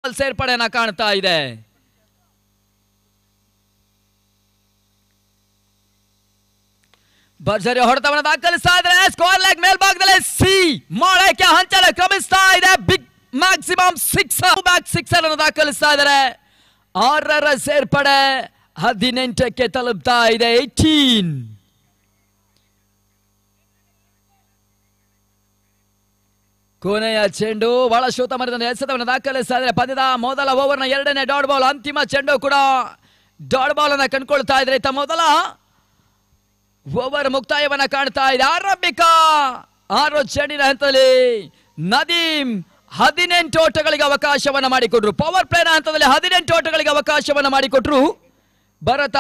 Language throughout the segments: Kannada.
ಸೇರ್ಪಡೆಯನ್ನ ಕಾಣ್ತಾ ಇದೆ. ಭರ್ಜರಿ ಹೊಡೆತವನ್ನು ದಾಖಲಿಸ್ತಾ ಇದ್ದಾರೆ. ಸ್ಕೋರ್ ಲೆಗ್ ಮೇಲ್ಭಾಗದಲ್ಲಿ ಸಿ ಮೊಳಕೆ ಹಂಚಲು ಕ್ರಮಿಸ್ತಾ ಇದೆ. ಬಿಗ್ ಮ್ಯಾಕ್ಸಿಮಮ್ ಸಿಕ್ಸರ್ ಅನ್ನು ದಾಖಲಿಸ್ತಾ ಇದ್ದಾರೆ. 6ರ ಸೇರ್ಪಡೆ 18ಕ್ಕೆ ತಲುಪ್ತಾ ಇದೆ. 18 ಕೊನೆಯ ಚೆಂಡು ಬಹಳ ಶೋತ ಮರದ ಎಸೆತವನ್ನು ದಾಖಲಿಸ್ತಾ ಇದ್ದಾರೆ. ಪಂದ್ಯದ ಮೊದಲ ಓವರ್ನ 2ನೇ ಡಾಟ್ ಬಾಲ್. ಅಂತಿಮ ಚೆಂಡು ಕೂಡ ಡಾಟ್ ಬಾಲ್ ಅನ್ನ ಕಂಡುಕೊಳ್ತಾ ಇದ್ರೆ. ಮೊದಲ ಓವರ್ ಮುಕ್ತಾಯವನ್ನ ಕಾಣ್ತಾ ಇದೆ. ಆರಂಭಿಕ 6 ಚೆಂಡಿನ ಹಂತದಲ್ಲಿ ನದೀಮ್ 18 ಓಟಗಳಿಗೆ ಅವಕಾಶವನ್ನ ಮಾಡಿಕೊಟ್ರು. ಪವರ್ ಪ್ಲೇನ ಹಂತದಲ್ಲಿ 18 ಓಟಗಳಿಗೆ ಅವಕಾಶವನ್ನ ಮಾಡಿಕೊಟ್ರು. ಭರತ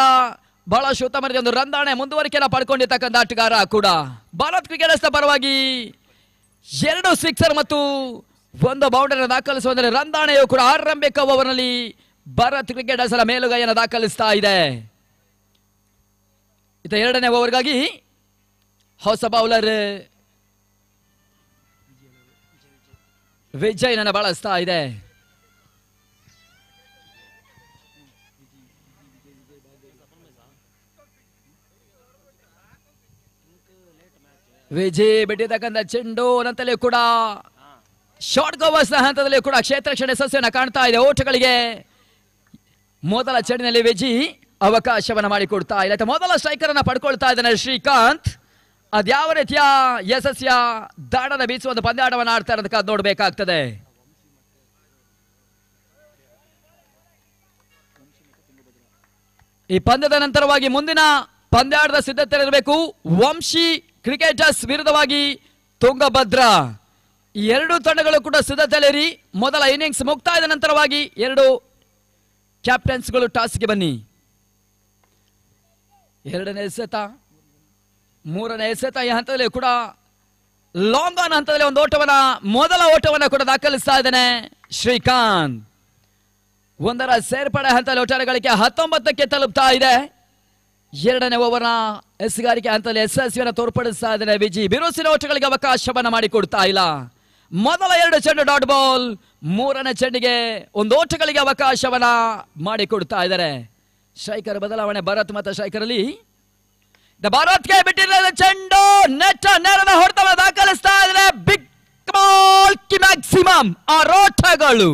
ಬಹಳ ಶೋತ ಮರದ ಒಂದು ರಂದಾಣೆ ಮುಂದುವರಿಕೆಯನ್ನು ಪಡ್ಕೊಂಡಿರ್ತಕ್ಕಂಥ ಆಟಗಾರ ಕೂಡ. ಭಾರತ್ ಕ್ರಿಕೆಟರ್ಸ್ ಪರವಾಗಿ 2 ಸಿಕ್ಸರ್ ಮತ್ತು 1 ಬೌಂಡರಿ ದಾಖಲಿಸುವಂದರೆ ರಂದಾಣೆಯು ಕೂಡ ಆರಂಭಿಕ ಓವರ್ನಲ್ಲಿ ಭಾರತ್ ಕ್ರಿಕೆಟರ್ಸ್ ಮೇಲುಗೈಯನ್ನು ದಾಖಲಿಸ್ತಾ ಇದೆ. ಇತ 2ನೇ ಓವರ್ಗಾಗಿ ಹೊಸ ಬೌಲರ್ ವಿಜಯ್ ಬಳಸ್ತಾ ಇದೆ. ವಿಜಯ್ ಬಿಟ್ಟಿರ್ತಕ್ಕಂಥ ಚೆಂಡು ನಂತರೇ ಕೂಡ ಶಾರ್ಟ್ ಕವರ್ಸ್ ಹಂತದಲ್ಲಿ ಕೂಡ ಕ್ಷೇತ್ರ ಕ್ಷಣ ಯಶಸ್ಸನ್ನು ಕಾಣ್ತಾ ಇದೆ. ಓಟಗಳಿಗೆ ಮೊದಲ ಚೆಂಡಿನಲ್ಲಿ ವಿಜಯ್ ಅವಕಾಶವನ್ನ ಮಾಡಿಕೊಡ್ತಾ ಇಲ್ಲ. ಮೊದಲ ಸ್ಟ್ರೈಕರ್ ಅನ್ನ ಪಡ್ಕೊಳ್ತಾ ಇದ್ದಾನೆ ಶ್ರೀಕಾಂತ್. ಅದ್ಯಾವ ರೀತಿಯ ಯಶಸ್ಸಿಯ ದಾಡನ ಬೀಸುವ ಒಂದು ಪಂದ್ಯಾಟವನ್ನು ಆಡ್ತಾ ಇರೋದಕ್ಕೆ ನೋಡಬೇಕಾಗ್ತದೆ. ಈ ಪಂದ್ಯದ ನಂತರವಾಗಿ ಮುಂದಿನ ಪಂದ್ಯಾಟದ ಸಿದ್ಧತೆ ಇರಬೇಕು. ವಂಶಿ ಕ್ರಿಕೆಟರ್ಸ್ ವಿರುದ್ಧವಾಗಿ ತುಂಗಭದ್ರಾ. ಈ 2 ತಂಡಗಳು ಕೂಡ ಸಿದ್ಧತೆಯಲ್ಲಿ. ಮೊದಲ ಇನ್ನಿಂಗ್ಸ್ ಮುಕ್ತಾಯದ ನಂತರವಾಗಿ 2 ಕ್ಯಾಪ್ಟನ್ಸ್ಗಳು ಟಾಸ್ಗೆ ಬನ್ನಿ. 2ನೇ ಎಸೆತ 3ನೇ ಎಸೆತ ಈ ಹಂತದಲ್ಲಿ ಕೂಡ ಲಾಂಗ್ ಆನ್ ಹಂತದಲ್ಲಿ ಒಂದು ಓಟವನ್ನ ಮೊದಲ ಓಟವನ್ನ ಕೂಡ ದಾಖಲಿಸ್ತಾ ಇದ್ದಾನೆ ಶ್ರೀಕಾಂತ್. 1ರ ಸೇರ್ಪಡೆ ಹಂತದಲ್ಲಿ ಒಟ್ಟಾರೆ ಗಳಿಕೆ 19ಕ್ಕೆ ತಲುಪ್ತಾ ಇದೆ. 2ನೇ ಓವರ್ನ ಎಸೆಗಾರಿಕೆ ಹಂತದಲ್ಲಿ ಯಶಸ್ವಿಯನ್ನು ತೋರ್ಪಡಿಸ್ತಾ ಇದ್ದಾನೆ ವಿಜಯ್. ಬಿರುಸಿನ ಓಟಗಳಿಗೆ ಅವಕಾಶವನ್ನ ಮಾಡಿಕೊಡ್ತಾ ಇಲ್ಲ. ಮೊದಲ 2 ಚೆಂಡು ಡಾಟ್ ಬಾಲ್. 3ನೇ ಚೆಂಡಿಗೆ 1 ಓಟಗಳಿಗೆ ಅವಕಾಶವನ್ನ ಮಾಡಿಕೊಡ್ತಾ ಇದ್ದಾರೆ. ಸ್ಟ್ರೈಕರ್ ಬದಲಾವಣೆ ಭರತ್ ಮತ್ತು ಸ್ಟ್ರೈಕರ್ ಅಲ್ಲಿ ಭಾರತ್ಗೆ ಬಿಟ್ಟಿರುವ ಚೆಂಡು ನೆಟ್ಟ ನೇರದ ಹೊಡೆತವನ್ನು ದಾಖಲಿಸ್ತಾ ಇದ್ದಾರೆ. ಬಿಗ್ ಬಾಲ್ ಮ್ಯಾಕ್ಸಿಮಮ್ 6 ಓಟಗಳು.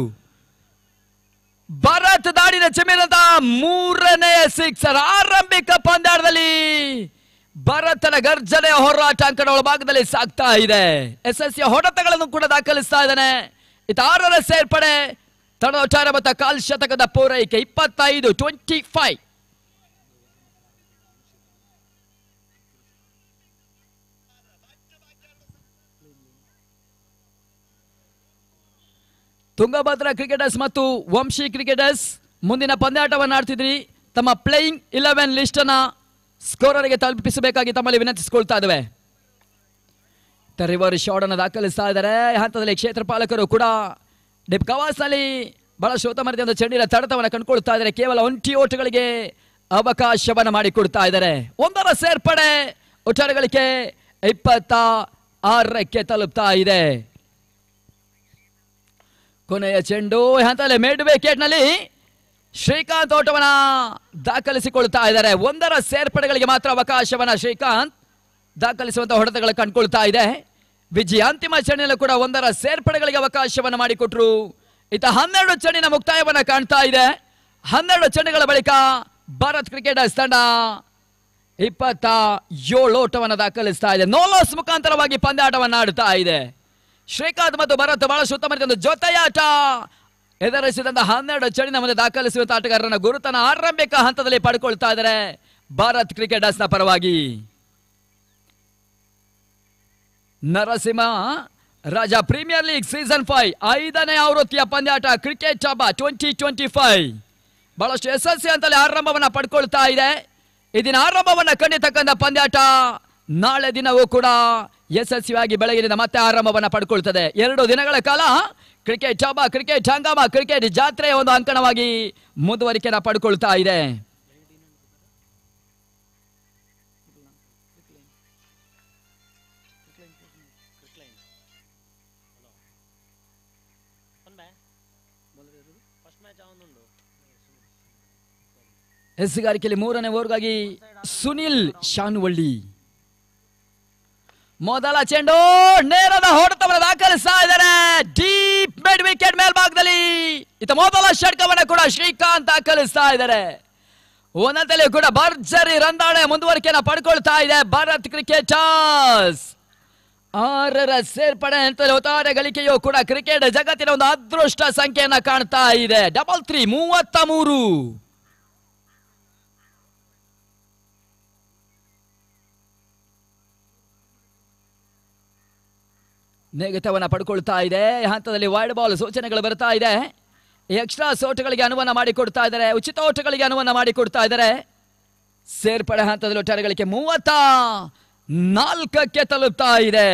ಭಾರತ್ ದಾಡಿನ ಚಿಮ್ಮಿದಂತ 3ನೇ ಸಿಕ್ಸರ್. ಆರಂಭಿಕ ಪಂದ್ಯಾಟದಲ್ಲಿ ಭಾರತನ ಗರ್ಜನೆಯ ಹೋರಾಟ ಅಂಕಣ ಒಳಭಾಗದಲ್ಲಿ ಸಾಗ್ತಾ ಇದೆ. ಯಶಸ್ವಿಯ ಹೊಡೆತಗಳನ್ನು ಕೂಡ ದಾಖಲಿಸ್ತಾ ಇದ್ದಾನೆ. 6ರ ಸೇರ್ಪಡೆ ತಂಡದ ಒಟ್ಟಾರೆ ಮತ್ತು ಕಾಲ್ ಶತಕದ ಪೂರೈಕೆ 25-25. ತುಂಗಭದ್ರಾ ಕ್ರಿಕೆಟರ್ಸ್ ಮತ್ತು ವಂಶಿ ಕ್ರಿಕೆಟರ್ಸ್ ಮುಂದಿನ ಪಂದ್ಯಾಟವನ್ನು ಆಡ್ತಿದ್ರಿ. ತಮ್ಮ ಪ್ಲೇಯಿಂಗ್ 11 ಲಿಸ್ಟ್ ಅನ್ನ ಸ್ಕೋರರ್ಗೆ ತಲುಪಿಸಬೇಕಾಗಿ ತಮ್ಮಲ್ಲಿ ವಿನಂತಿಸಿಕೊಳ್ತಾ ಇದ್ದೇವೆ. ರಿವರ್ ಶಾಟ್ ಅನ್ನು ದಾಖಲಿಸ್ತಾ ಇದ್ದಾರೆ. ಹಂತದಲ್ಲಿ ಕ್ಷೇತ್ರ ಪಾಲಕರು ಕೂಡ ಡಿಪ್ ಕವಾಸ್ ನಲ್ಲಿ ಬಹಳ ಶೋತ ಮರದ ಒಂದು ಚೆಂಡಿನ ತಡೆತವನ್ನು ಕಂಡುಕೊಳ್ತಾ ಇದ್ದಾರೆ. ಕೇವಲ 20 ಓಟಗಳಿಗೆ ಅವಕಾಶವನ್ನು ಮಾಡಿಕೊಡ್ತಾ ಇದ್ದಾರೆ. 1ರ ಸೇರ್ಪಡೆ ಒಟ್ಟಾರೆ ಗಳಿಕೆ 26ಕ್ಕೆ ತಲುಪ್ತಾ ಇದೆ. ಕೊನೆಯ ಚೆಂಡು ಹಂತದಲ್ಲಿ ಮಿಡ್ ವಿಕೆಟ್ ನಲ್ಲಿ ಶ್ರೀಕಾಂತ್ ಓಟವನ್ನ ದಾಖಲಿಸಿಕೊಳ್ತಾ ಇದ್ದಾರೆ. 1ರ ಸೇರ್ಪಡೆಗಳಿಗೆ ಮಾತ್ರ ಅವಕಾಶವನ್ನ ಶ್ರೀಕಾಂತ್ ದಾಖಲಿಸುವಂತಹ ಹೊಡೆತಗಳು ಕಂಡುಕೊಳ್ತಾ ಇದೆ. ವಿಜಯ್ ಅಂತಿಮ ಚೆಂಡಿನಲ್ಲೂ ಕೂಡ 1ರ ಸೇರ್ಪಡೆಗಳಿಗೆ ಅವಕಾಶವನ್ನು ಮಾಡಿಕೊಟ್ರು. 12 ಚೆಂಡಿನ ಮುಕ್ತಾಯವನ್ನ ಕಾಣ್ತಾ ಇದೆ. 12 ಚೆಂಡುಗಳ ಬಳಿಕ ಭಾರತ್ ಕ್ರಿಕೆಟರ್ಸ್ ತಂಡ 27 ಓಟವನ್ನು ದಾಖಲಿಸ್ತಾ ಇದೆ. ನೋಲಾಸ್ ಮುಖಾಂತರವಾಗಿ ಪಂದ್ಯಾಟವನ್ನು ಆಡ್ತಾ ಇದೆ. ಶ್ರೀಕಾಂತ್ ಮತ್ತು ಭರತ್ ಬಹಳ ಉತ್ತಮ ಒಂದು ಜೊತೆಯಾಟ ಎದುರಿಸಿದಂತ 12 ಚೆಂಡಿನ ಮುಂದೆ ದಾಖಲಿಸುವಂತ ಆಟಗಾರರನ್ನ ಗುರುತನ ಆರಂಭಿಕ ಹಂತದಲ್ಲಿ ಪಡ್ಕೊಳ್ತಾ ಇದ್ದಾರೆ ಭಾರತ್ ಕ್ರಿಕೆಟರ್ಸ್ ನ ಪರವಾಗಿ. ನರಸಿಂಹ ರಾಜ ಪ್ರೀಮಿಯರ್ ಲೀಗ್ ಸೀಸನ್ 5 5ನೇ ಆವೃತ್ತಿಯ ಪಂದ್ಯಾಟ ಕ್ರಿಕೆಟ್ ಹಬ್ಬ 2025 ಬಹಳಷ್ಟು ಯಶಸ್ವಿ ಅಂತಲೇ ಆರಂಭವನ್ನ ಪಡ್ಕೊಳ್ತಾ ಇದೆ. ಈ ದಿನ ಆರಂಭವನ್ನ ಕಂಡಿರ್ತಕ್ಕಂಥ ಪಂದ್ಯಾಟ ನಾಳೆ ದಿನವೂ ಕೂಡ ಯಶಸ್ವಿಯಾಗಿ ಬೆಳಗಿನಿಂದ ಮತ್ತೆ ಆರಂಭವನ್ನ ಪಡ್ಕೊಳ್ತದೆ. 2 ದಿನಗಳ ಕಾಲ ಕ್ರಿಕೆಟ್ ಹಬ್ಬ, ಕ್ರಿಕೆಟ್ ಹಂಗಾಮ, ಕ್ರಿಕೆಟ್ ಜಾತ್ರೆಯ ಒಂದು ಅಂಕಣವಾಗಿ ಮುಂದುವರಿಕೆಯನ್ನು ಪಡ್ಕೊಳ್ತಾ ಇದೆ. ಎಸ್ಗಾರಿಕೆಯಲ್ಲಿ ಮೂರನೇ ಓವರ್ಗಾಗಿ ಸುನಿಲ್ ಶಾನುವಳ್ಳಿ. ಮೊದಲ ಚೆಂಡು ನೇರದ ಹೊಡೆತವನ್ನು ದಾಖಲಿಸ್ತಾ ಇದ್ದಾರೆ. ಡೀಪ್ ಮಿಡ್ ವಿಕೆಟ್ ಮೇಲ್ಭಾಗದಲ್ಲಿ ಮೊದಲ ಷಟ್ಕವನ್ನು ಕೂಡ ಶ್ರೀಕಾಂತ್ ದಾಖಲಿಸ್ತಾ ಇದ್ದಾರೆ. ಒಂದೊಂದಲ್ಲಿ ಕೂಡ ಭರ್ಜರಿ ರಂದಾಣೆ ಮುಂದುವರಿಕೆಯನ್ನು ಪಡ್ಕೊಳ್ತಾ ಇದೆ ಭಾರತ್ ಕ್ರಿಕೆಟರ್ಸ್. 6ರ ಸೇರ್ಪಡೆ ಹಂತದಲ್ಲಿ ಒಟ್ಟಾರೆ ಗಳಿಕೆಯೂ ಕೂಡ ಕ್ರಿಕೆಟ್ ಜಗತ್ತಿನ ಒಂದು ಅದೃಷ್ಟ ಸಂಖ್ಯೆಯನ್ನ ಕಾಣ್ತಾ ಇದೆ. 3 33. ನೆಗೆತವನ್ನ ಪಡ್ಕೊಳ್ತಾ ಇದೆ. ಹಂತದಲ್ಲಿ ವೈಡ್ ಬಾಲ್ ಸೂಚನೆಗಳು ಬರ್ತಾ ಇದೆ. ಎಕ್ಸ್ಟ್ರಾ ಓಟಗಳಿಗೆ ಅನುವನ್ನ ಮಾಡಿಕೊಡ್ತಾ ಇದ್ದಾರೆ, ಉಚಿತ ಓಟಗಳಿಗೆ ಅನುವನ್ನ ಮಾಡಿಕೊಡ್ತಾ ಇದ್ದಾರೆ. ಸೇರ್ಪಡೆ ಹಂತದಲ್ಲಿ ಒಟ್ಟಾರೆ ಗಳಿಕೆ 34ಕ್ಕೆ ತಲುಪ್ತಾ ಇದೆ.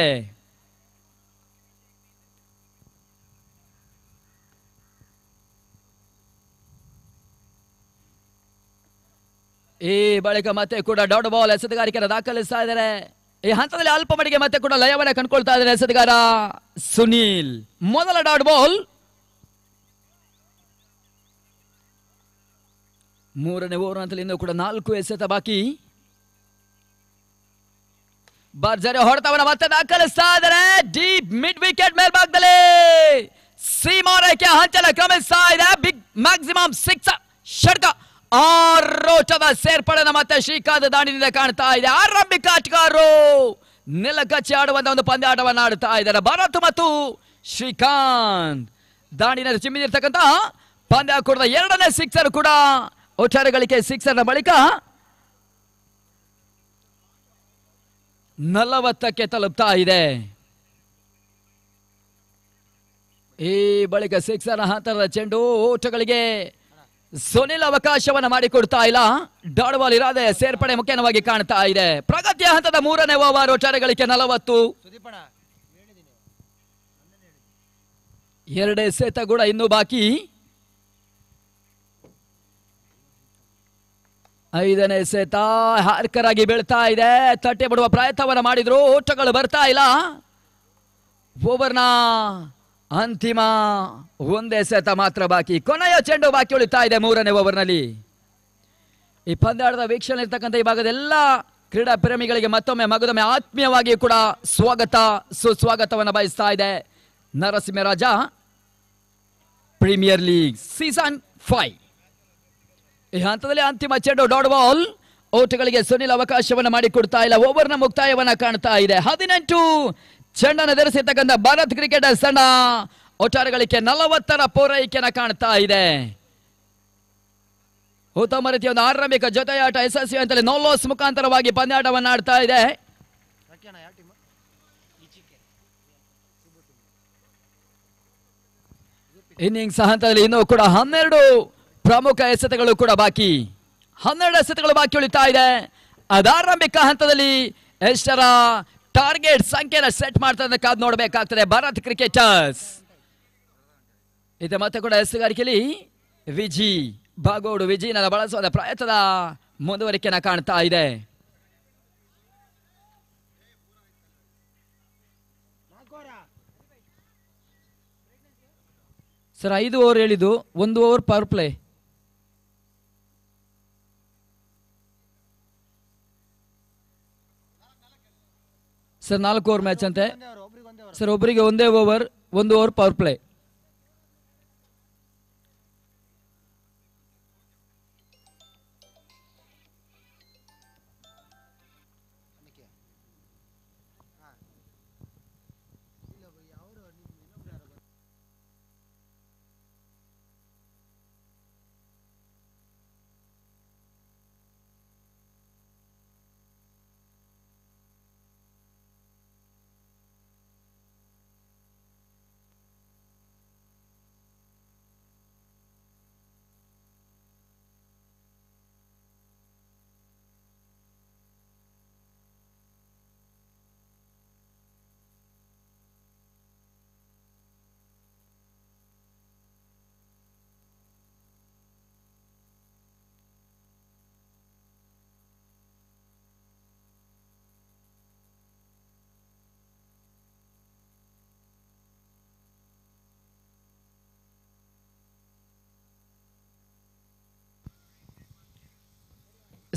ಈ ಬಳಿಕ ಮತ್ತೆ ಕೂಡ ಡಾಟ್ ಬಾಲ್ ಎಸೆತಗಾರಿಕೆಯನ್ನು ದಾಖಲಿಸ್ತಾ ಇದ್ದಾರೆ. ಈ ಹಂತದಲ್ಲಿ ಅಲ್ಪ ಮಟ್ಟಿಗೆ ಮತ್ತೆ ಕೂಡ ಲಯವನ್ನ ಕಂಡುಕೊಳ್ತಾ ಇದ್ದಾರೆ ಎಸೆತಗಾರ ಸುನೀಲ್. ಮೊದಲ ಡಾಟ್ ಬಾಲ್. 3ನೇ ಓವರ್ ಹಂತದಲ್ಲಿ ಇನ್ನೂ ಕೂಡ 4 ಎಸೆತ ಬಾಕಿ. ಭರ್ಜರಿ ಹೊಡೆತವನ್ನ ಮತ್ತೆ ದಾಖಲಿಸ್ತಾ ಇದ್ದಾರೆ. ಡೀಪ್ ಮಿಡ್ ವಿಕೆಟ್ ಮೇಲ್ಭಾಗದಲ್ಲಿ ಸೀಮಾ ರೇಖೆ ಹಂಚಲ ಕ್ರಮಿಸ್ತಾ ಇದೆ. Big maximum 6 ಷಟ್ಕ. 6 ಸೇರ್ಪಡೆನ ಮತ್ತೆ ಶ್ರೀಕಾಂತ್ ದಾಂಡಿನಿಂದ ಕಾಣ್ತಾ ಇದೆ. ಆರಂಭಿಕ ಆಟಗಾರರು ನೆಲಕಚ್ಚಿ ಆಡುವಂತ ಒಂದು ಪಂದ್ಯಾಟವನ್ನು ಆಡುತ್ತಾ ಇದ್ದಾರೆ. ಭಾರತ್ ಮತ್ತು ಶ್ರೀಕಾಂತ್ ದಾಂಡಿನ ಚಿಮ್ಮಿರ್ತಕ್ಕಂಥ ಪಂದ್ಯ ಕೂಡ 2ನೇ ಸಿಕ್ಸರ್ ಕೂಡ ಒಟ್ಟಾರೆ ಗಳಿಕೆ 6ರ ಬಳಿಕ 40ಕ್ಕೆ ತಲುಪ್ತಾ ಇದೆ. ಈ ಬಳಿಕ 6ರ ಹಂತದ ಚೆಂಡು ಓಟಗಳಿಗೆ ಸುನಿಲ್ ಅವಕಾಶವನ್ನು ಮಾಡಿಕೊಡ್ತಾ ಇಲ್ಲ. ಡಾಟ್ ಬಾಲ್ ಇರಾದೆ ಸೇರ್ಪಡೆ ಮುಖ್ಯವಾಗಿ ಕಾಣ್ತಾ ಇದೆ. ಪ್ರಗತಿಯ ಹಂತದ 3ನೇ ಓವರ್ ಒಟ್ಟಾರೆ ಗಳಿಕೆ 40. 2 ಎಸೆತ ಕೂಡ ಇನ್ನೂ ಬಾಕಿ. 5ನೇ ಎಸೆತ ಹಾರ್ಕರ್ ಆಗಿ ಬೀಳ್ತಾ ಇದೆ. ತಟ್ಟೆ ಬಿಡುವ ಪ್ರಯತ್ನವನ್ನು ಮಾಡಿದ್ರು, ಓಟಗಳು ಬರ್ತಾ ಇಲ್ಲ. ಓವರ್ನ ಅಂತಿಮ 1 ಎಸೆತ ಮಾತ್ರ ಬಾಕಿ. ಕೊನೆಯ ಚೆಂಡು ಬಾಕಿ ಉಳಿತಾ ಇದೆ 3ನೇ ಓವರ್ನಲ್ಲಿ. ಈ ಪಂದ್ಯಾಟದ ವೀಕ್ಷಣೆ ಇರ್ತಕ್ಕಂಥ ಈ ಭಾಗದ ಎಲ್ಲ ಕ್ರೀಡಾ ಪ್ರೇಮಿಗಳಿಗೆ ಮತ್ತೊಮ್ಮೆ ಮಗದೊಮ್ಮೆ ಆತ್ಮೀಯವಾಗಿ ಕೂಡ ಸ್ವಾಗತ ಸುಸ್ವಾಗತವನ್ನು ಬಯಸ್ತಾ ಇದೆ ನರಸಿಂಹರಾಜ ಪ್ರೀಮಿಯರ್ ಲೀಗ್ ಸೀಸನ್ 5. ಈ ಹಂತದಲ್ಲಿ ಅಂತಿಮ ಚೆಂಡು ಡಾಟ್ ಬಾಲ್. ಓಟಗಳಿಗೆ ಸುನಿಲ್ ಅವಕಾಶವನ್ನು ಮಾಡಿಕೊಡ್ತಾ ಇಲ್ಲ. ಓವರ್ನ ಮುಕ್ತಾಯವನ್ನ ಕಾಣ್ತಾ ಇದೆ. 18 ಚೆಂಡನ್ನು ಎದುರಿಸಿರ್ತಕ್ಕಂಥ ಭಾರತ್ ಕ್ರಿಕೆಟರ್ಸ್ ತಂಡ ಒಟ್ಟಾರೆ ಗಳಿಕೆ 40ರ ಪೂರೈಕೆಯನ್ನು ಕಾಣ್ತಾ ಇದೆ. ಉತ್ತಮ ರೀತಿಯ ಒಂದು ಆರಂಭಿಕ ಜೊತೆಯಾಟ ಯಶಸ್ವಿ ಅಂತಲೇ ನೋ ಲಾಸ್ ಮುಖಾಂತರವಾಗಿ ಪಂದ್ಯಾಟವನ್ನು ಆಡ್ತಾ ಇದೆ. ಇನ್ನಿಂಗ್ಸ್ ಹಂತದಲ್ಲಿ ಇನ್ನೂ ಕೂಡ 12 ಪ್ರಮುಖ ಎಸೆತಗಳು ಕೂಡ ಬಾಕಿ. 12 ಎಸೆತಗಳು ಬಾಕಿ ಉಳಿತಾ ಇದೆ. ಅದಾರಂಭಿಕ ಹಂತದಲ್ಲಿ ಎಷ್ಟರ ಟಾರ್ಗೆಟ್ ಸಂಖ್ಯೆನ ಸೆಟ್ ಮಾಡ್ತಾ ಕಾದ್ ನೋಡಬೇಕಾಗ್ತದೆ ಭಾರತ್ ಕ್ರಿಕೆಟರ್ಸ್. ಇದು ಮತ್ತೆ ಕೂಡ ಎಸೆಗಾರಿಕೆಯಲ್ಲಿ ವಿಜಿ ಬಾಗೋಡು ವಿಜಿನ ಬಳಸುವ ಪ್ರಯತ್ನದ ಮುಂದುವರಿಕೆಯನ್ನು ಕಾಣ್ತಾ ಇದೆ. ಸರ್ 5 ಓವರ್ ಹೇಳಿದ್ದು, 1 over power play. Sir 4 over match ಅಂತೆ ಸರ್. ಒಬ್ಬರಿಗೆ 1 ಓವರ್, 1 ಓವರ್ ಪವರ್ ಪ್ಲೇ.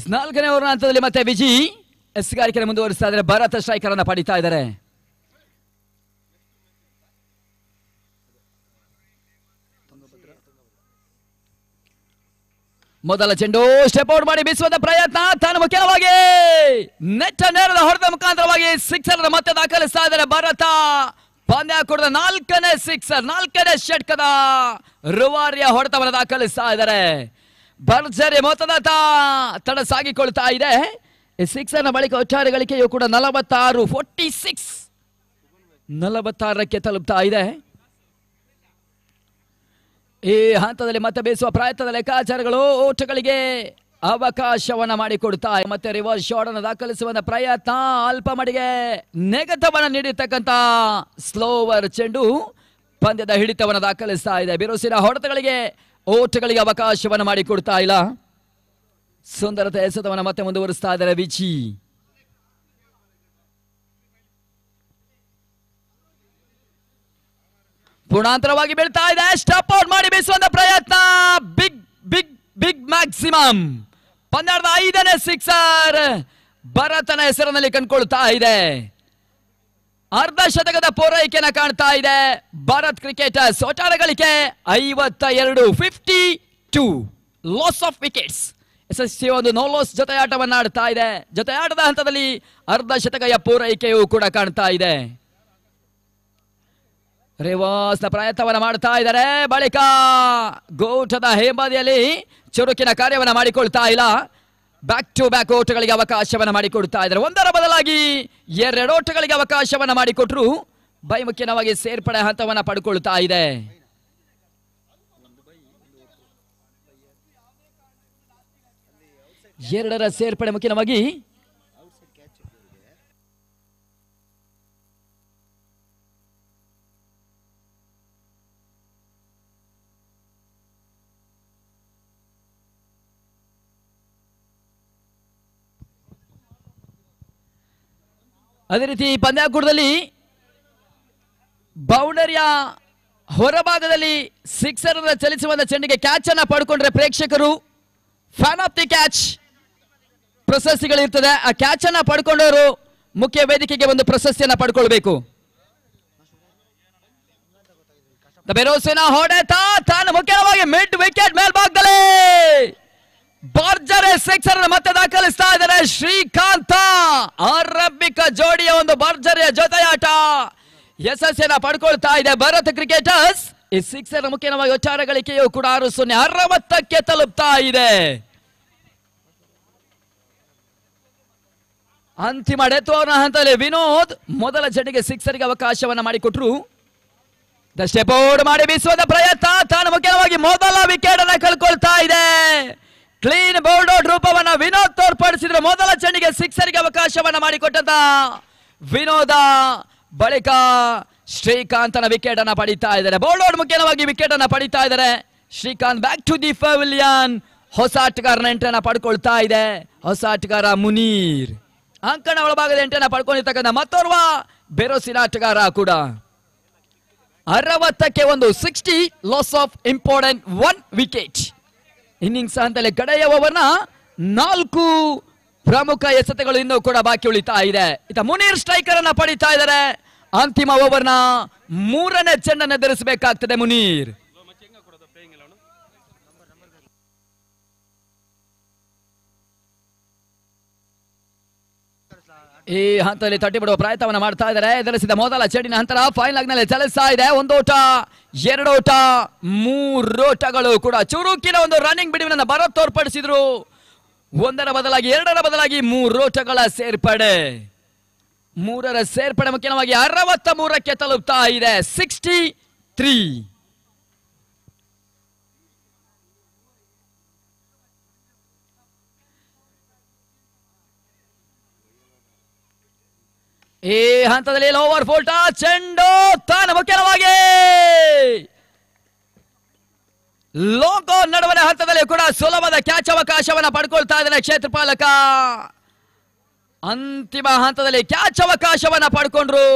4ನೇ ಓವರ್ ಹಂತದಲ್ಲಿ ಮತ್ತೆ ವಿಜಿ ಎಸ್ಗಾರಿಕೆ ಮುಂದುವರಿಸ್ತಾ ಇದ್ದಾರೆ. ಭಾರತ ಸ್ಟ್ರೈಕರ್ ಅನ್ನ ಪಡಿತಾ ಇದ್ದಾರೆ. ಮೊದಲ ಚೆಂಡು ಸ್ಟೆಪ್ ಔಟ್ ಮಾಡಿ ಬೀಸುವಂತ ಪ್ರಯತ್ನ, ತಾನು ಮುಖ್ಯವಾಗಿ ನೆಟ್ ನೇರದ ಹೊಡೆದ ಮುಖಾಂತರವಾಗಿ ಸಿಕ್ಸರ್ ಮತ್ತೆ ದಾಖಲಿಸ್ತಾ ಇದ್ದಾರೆ ಭಾರತ. ಪಂದ್ಯಾಕೂಟದ 4ನೇ ಸಿಕ್ಸರ್, 4ನೇ ಷಟ್ಕದ ರೂವಾರಿಯ ಹೊಡೆತವನ್ನು ದಾಖಲಿಸ್ತಾ ಇದ್ದಾರೆ. ಭರ್ಜರಿ ಮೊತ್ತದ ತಡ ಸಾಗಿಕೊಳ್ತಾ ಇದೆ. ಈ ಸಿಕ್ಸರ್ನ ಬಳಿಕ ಒಟ್ಟಾರೆ ಗಳಿಕೆಯು ಕೂಡ 46 ತಲುಪ್ತಾ ಇದೆ. ಈ ಹಂತದಲ್ಲಿ ಮತ್ತೆ ಬೀಸುವ ಪ್ರಯತ್ನದ ಲೆಕ್ಕಾಚಾರಗಳು ಓಟಗಳಿಗೆ ಅವಕಾಶವನ್ನ ಮಾಡಿಕೊಡ್ತಾ ಮತ್ತೆ ರಿವರ್ಸ್ ಶಾಟ್ ಅನ್ನು ದಾಖಲಿಸುವ ಪ್ರಯತ್ನ, ಅಲ್ಪ ಮಟ್ಟಿಗೆ ನೆಗೆತವನ್ನು ನೀಡಿರ್ತಕ್ಕಂಥ ಸ್ಲೋವರ್ ಚೆಂಡು ಪಂದ್ಯದ ಹಿಡಿತವನ್ನು ದಾಖಲಿಸ್ತಾ ಇದೆ. ಬಿರುಸಿನ ಹೊಡೆತಗಳಿಗೆ ಓಟಗಳಿಗೆ ಅವಕಾಶವನ್ನು ಮಾಡಿಕೊಡ್ತಾ ಇಲ್ಲ. ಸುಂದರತೆ ಎಸೆತವನ್ನು ಮತ್ತೆ ಮುಂದುವರಿಸ್ತಾ ಇದ್ದಾರೆ ವಿಜಿ. ಪೂರ್ಣಾಂತರವಾಗಿ ಬೀಳ್ತಾ ಇದೆ. ಸ್ಟೆಪ್ ಔಟ್ ಮಾಡಿ ಬೀಸುವಂತ ಪ್ರಯತ್ನ, ಬಿಗ್ ಬಿಗ್ ಬಿಗ್ ಮ್ಯಾಕ್ಸಿಮಮ್. ಪಂದ್ಯದ 5ನೇ ಸಿಕ್ಸರ್ ಭರತನ ಹೆಸರಿನಲ್ಲಿ ಕಂಡುಕೊಳ್ತಾ ಇದೆ. ಅರ್ಧ ಶತಕದ ಪೂರೈಕೆಯನ್ನು ಕಾಣ್ತಾ ಇದೆ ಭಾರತ್ ಕ್ರಿಕೆಟರ್ಸ್. ಒಟ್ಟಾರೆ ಗಳಿಕೆ 52, 52 ಲಾಸ್ ಆಫ್ ವಿಕೆಟ್ಸ್. SSC ಒಂದು ನೋ ಲಾಸ್ ಜೊತೆಯಾಟವನ್ನು ಆಡ್ತಾ ಇದೆ. ಜೊತೆಯಾಟದ ಹಂತದಲ್ಲಿ ಅರ್ಧ ಶತಕದ ಪೂರೈಕೆಯೂ ಕೂಡ ಕಾಣ್ತಾ ಇದೆ. ರಿವರ್ಸ್ ನ ಪ್ರಯತ್ನವನ್ನು ಮಾಡ್ತಾ ಇದ್ದಾರೆ. ಬಳಿಕ ಗೋಟದ ಹೇಬದಿಯಲ್ಲಿ ಚುರುಕಿನ ಕಾರ್ಯವನ್ನು ಮಾಡಿಕೊಳ್ತಾ ಇಲ್ಲ. ಬ್ಯಾಕ್ ಟು ಬ್ಯಾಕ್ ಓಟಗಳಿಗೆ ಅವಕಾಶವನ್ನು ಮಾಡಿಕೊಡ್ತಾ ಇದ್ದಾರೆ. ಒಂದರ ಬದಲಾಗಿ 2 ಓಟಗಳಿಗೆ ಅವಕಾಶವನ್ನು ಮಾಡಿಕೊಟ್ರು ಬೈಮುಖ್ಯವಾಗಿ ಸೇರ್ಪಡೆ ಹಂತವನ್ನು ಪಡ್ಕೊಳ್ತಾ ಇದೆ. ಎರಡರ ಸೇರ್ಪಡೆ ಮುಖ್ಯವಾಗಿ ಅದೇ ರೀತಿ ಪಂದ್ಯಾಕೂಟದಲ್ಲಿ ಬೌಂಡರಿಯ ಹೊರಭಾಗದಲ್ಲಿ ಸಿಕ್ಸರ್ ಚಲಿಸುವಂತ ಚೆಂಡಿಗೆ ಕ್ಯಾಚ್ ಅನ್ನ ಪಡ್ಕೊಂಡ್ರೆ ಪ್ರೇಕ್ಷಕರು ಫ್ಯಾನ್ ಆಫ್ ದಿ ಕ್ಯಾಚ್ ಪ್ರಶಸ್ತಿಗಳಿರ್ತದೆ. ಆ ಕ್ಯಾಚ್ ಅನ್ನ ಪಡ್ಕೊಂಡವರು ಮುಖ್ಯ ವೇದಿಕೆಗೆ ಒಂದು ಪ್ರಶಸ್ತಿಯನ್ನ ಪಡ್ಕೊಳ್ಬೇಕು. ಬೆರೋಸಿನ ಹೊಡೆತ ತಾನು ಮುಖ್ಯವಾಗಿ ಮಿಡ್ ವಿಕೆಟ್ ಮೇಲ್ಭಾಗದಲ್ಲಿ ಭರ್ಜರಿ ಸಿಕ್ಸರ್ ಮತ್ತೆ ದಾಖಲಿಸ್ತಾ ಇದ್ದಾರೆ ಶ್ರೀಕಾಂತ. ಆರಂಭಿಕ ಜೋಡಿಯ ಒಂದು ಭರ್ಜರಿಯ ಜೊತೆಯಾಟ ಯಶಸ್ಸನ್ನ ಪಡ್ಕೊಳ್ತಾ ಇದೆ ಭಾರತ ಕ್ರಿಕೆಟರ್ಸ್. ಈ ಸಿಕ್ಸರ್ ಮುಖ್ಯವಾಗಿ ಒಟ್ಟಾರೆ ಗಳಿಕೆಯು ಕೂಡ 6-0 60ಕ್ಕೆ ತಲುಪ್ತಾ ಇದೆ. ಅಂತಿಮ ಡೆತ್ ಓವರ್ನ ಹಂತದಲ್ಲಿ ವಿನೋದ್ ಮೊದಲ ಜಡಿಗೆ ಸಿಕ್ಸರ್ಗೆ ಅವಕಾಶವನ್ನ ಮಾಡಿಕೊಟ್ರು. ಸ್ಟೆಪ್ ಔಟ್ ಮಾಡಿ ಬೀಸುವ ಪ್ರಯತ್ನ, ತಾನು ಮುಖ್ಯವಾಗಿ ಮೊದಲ ವಿಕೆಟ್ ಅನ್ನ ಕಳ್ಕೊಳ್ತಾ ಇದೆ. ಕ್ಲೀನ್ ಬೌಲ್ಡ್ ಔಟ್ ರೂಪವನ್ನ ವಿನೋದ್ ತೋರ್ಪಡಿಸಿದ್ರೆ ಮೊದಲ ಚೆಂಡಿಗೆ ಸಿಕ್ಸರ್ಗೆ ಅವಕಾಶವನ್ನ ಮಾಡಿಕೊಟ್ಟಂತ ವಿನೋದ ಬಳಿಕ ಶ್ರೀಕಾಂತನ ವಿಕೆಟ್ ಅನ್ನ ಪಡಿತಾ ಇದ್ದಾರೆ. ಬೌಲ್ಡ್ ಔಟ್ ಮುಖ್ಯವಾಗಿ ವಿಕೆಟ್ ಅನ್ನ ಪಡಿತಾ ಇದ್ದಾರೆ Srikanth. Back to the pavilion. ಹೊಸ ಆಟಗಾರನ ಎಂಟನ್ನ ಪಡ್ಕೊಳ್ತಾ ಇದೆ ಹೊಸ ಆಟಗಾರ ಮುನೀರ್. ಅಂಕಣ ಒಳಭಾಗದ ಎಂಟನ್ನ ಪಡ್ಕೊಂಡಿರ್ತಕ್ಕಂಥ ಮತ್ತೋರ್ವ ಬೆರೋಸಿನ ಆಟಗಾರ ಕೂಡ. 60ಕ್ಕೆ 60 loss of important 1 wicket. Innings ಹಂತದಲ್ಲಿ ಕಡೆಯ ಓವರ್ನ 4 ಪ್ರಮುಖ ಎಸೆತಗಳು ಇನ್ನೂ ಕೂಡ ಬಾಕಿ ಉಳಿತಾ ಇದೆ. ಇತ್ತ ಮುನೀರ್ ಸ್ಟ್ರೈಕರ್ ಅನ್ನ ಪಡಿತಾ ಇದ್ದಾರೆ. ಅಂತಿಮ ಓವರ್ನ 3ನೇ ಚೆಂಡನ್ನು ಎದುರಿಸಬೇಕಾಗ್ತದೆ ಮುನೀರ್. ಈ ಹಂತದಲ್ಲಿ ತಟ್ಟಿ ಬಿಡುವ ಪ್ರಯತ್ನವನ್ನು ಮಾಡ್ತಾ ಇದ್ದಾರೆ. ಎದುರಿಸಿದ ಮೊದಲ ಚೆಂಡಿನ ನಂತರ ಫೈನಲ್ ಆಗಿ ಚಲಿಸ್ತಾ ಇದೆ. 1 ಓಟ 2 ಓಟ 3 ಓಟಗಳು ಕೂಡ ಚುರುಕಿನ ಒಂದು ರನ್ನಿಂಗ್ ಬಿಡುವಿನ ಭಾರತ್ ತೋರ್ಪಡಿಸಿದ್ರು. 1ರ ಬದಲಾಗಿ 2ರ ಬದಲಾಗಿ 3 ಓಟಗಳ ಸೇರ್ಪಡೆ. 3ರ ಸೇರ್ಪಡೆ ಮುಖ್ಯವಾಗಿ 63ಕ್ಕೆ ತಲುಪ್ತಾ ಇದೆ. 63. ಈ ಹಂತದಲ್ಲಿ ಓವರ್ ಫೋಲ್ಟ ಚೆಂಡು ತಾನು ಮುಖ್ಯವಾಗಿ ಲೋಕೋ ನಡುವಣ ಹಂತದಲ್ಲಿ ಕೂಡ ಸುಲಭದ ಕ್ಯಾಚ್ ಅವಕಾಶವನ್ನು ಪಡ್ಕೊಳ್ತಾ ಇದ್ದಾನೆ ಕ್ಷೇತ್ರಪಾಲಕ. ಅಂತಿಮ ಹಂತದಲ್ಲಿ ಕ್ಯಾಚ್ ಅವಕಾಶವನ್ನ ಪಡ್ಕೊಂಡ್ರು.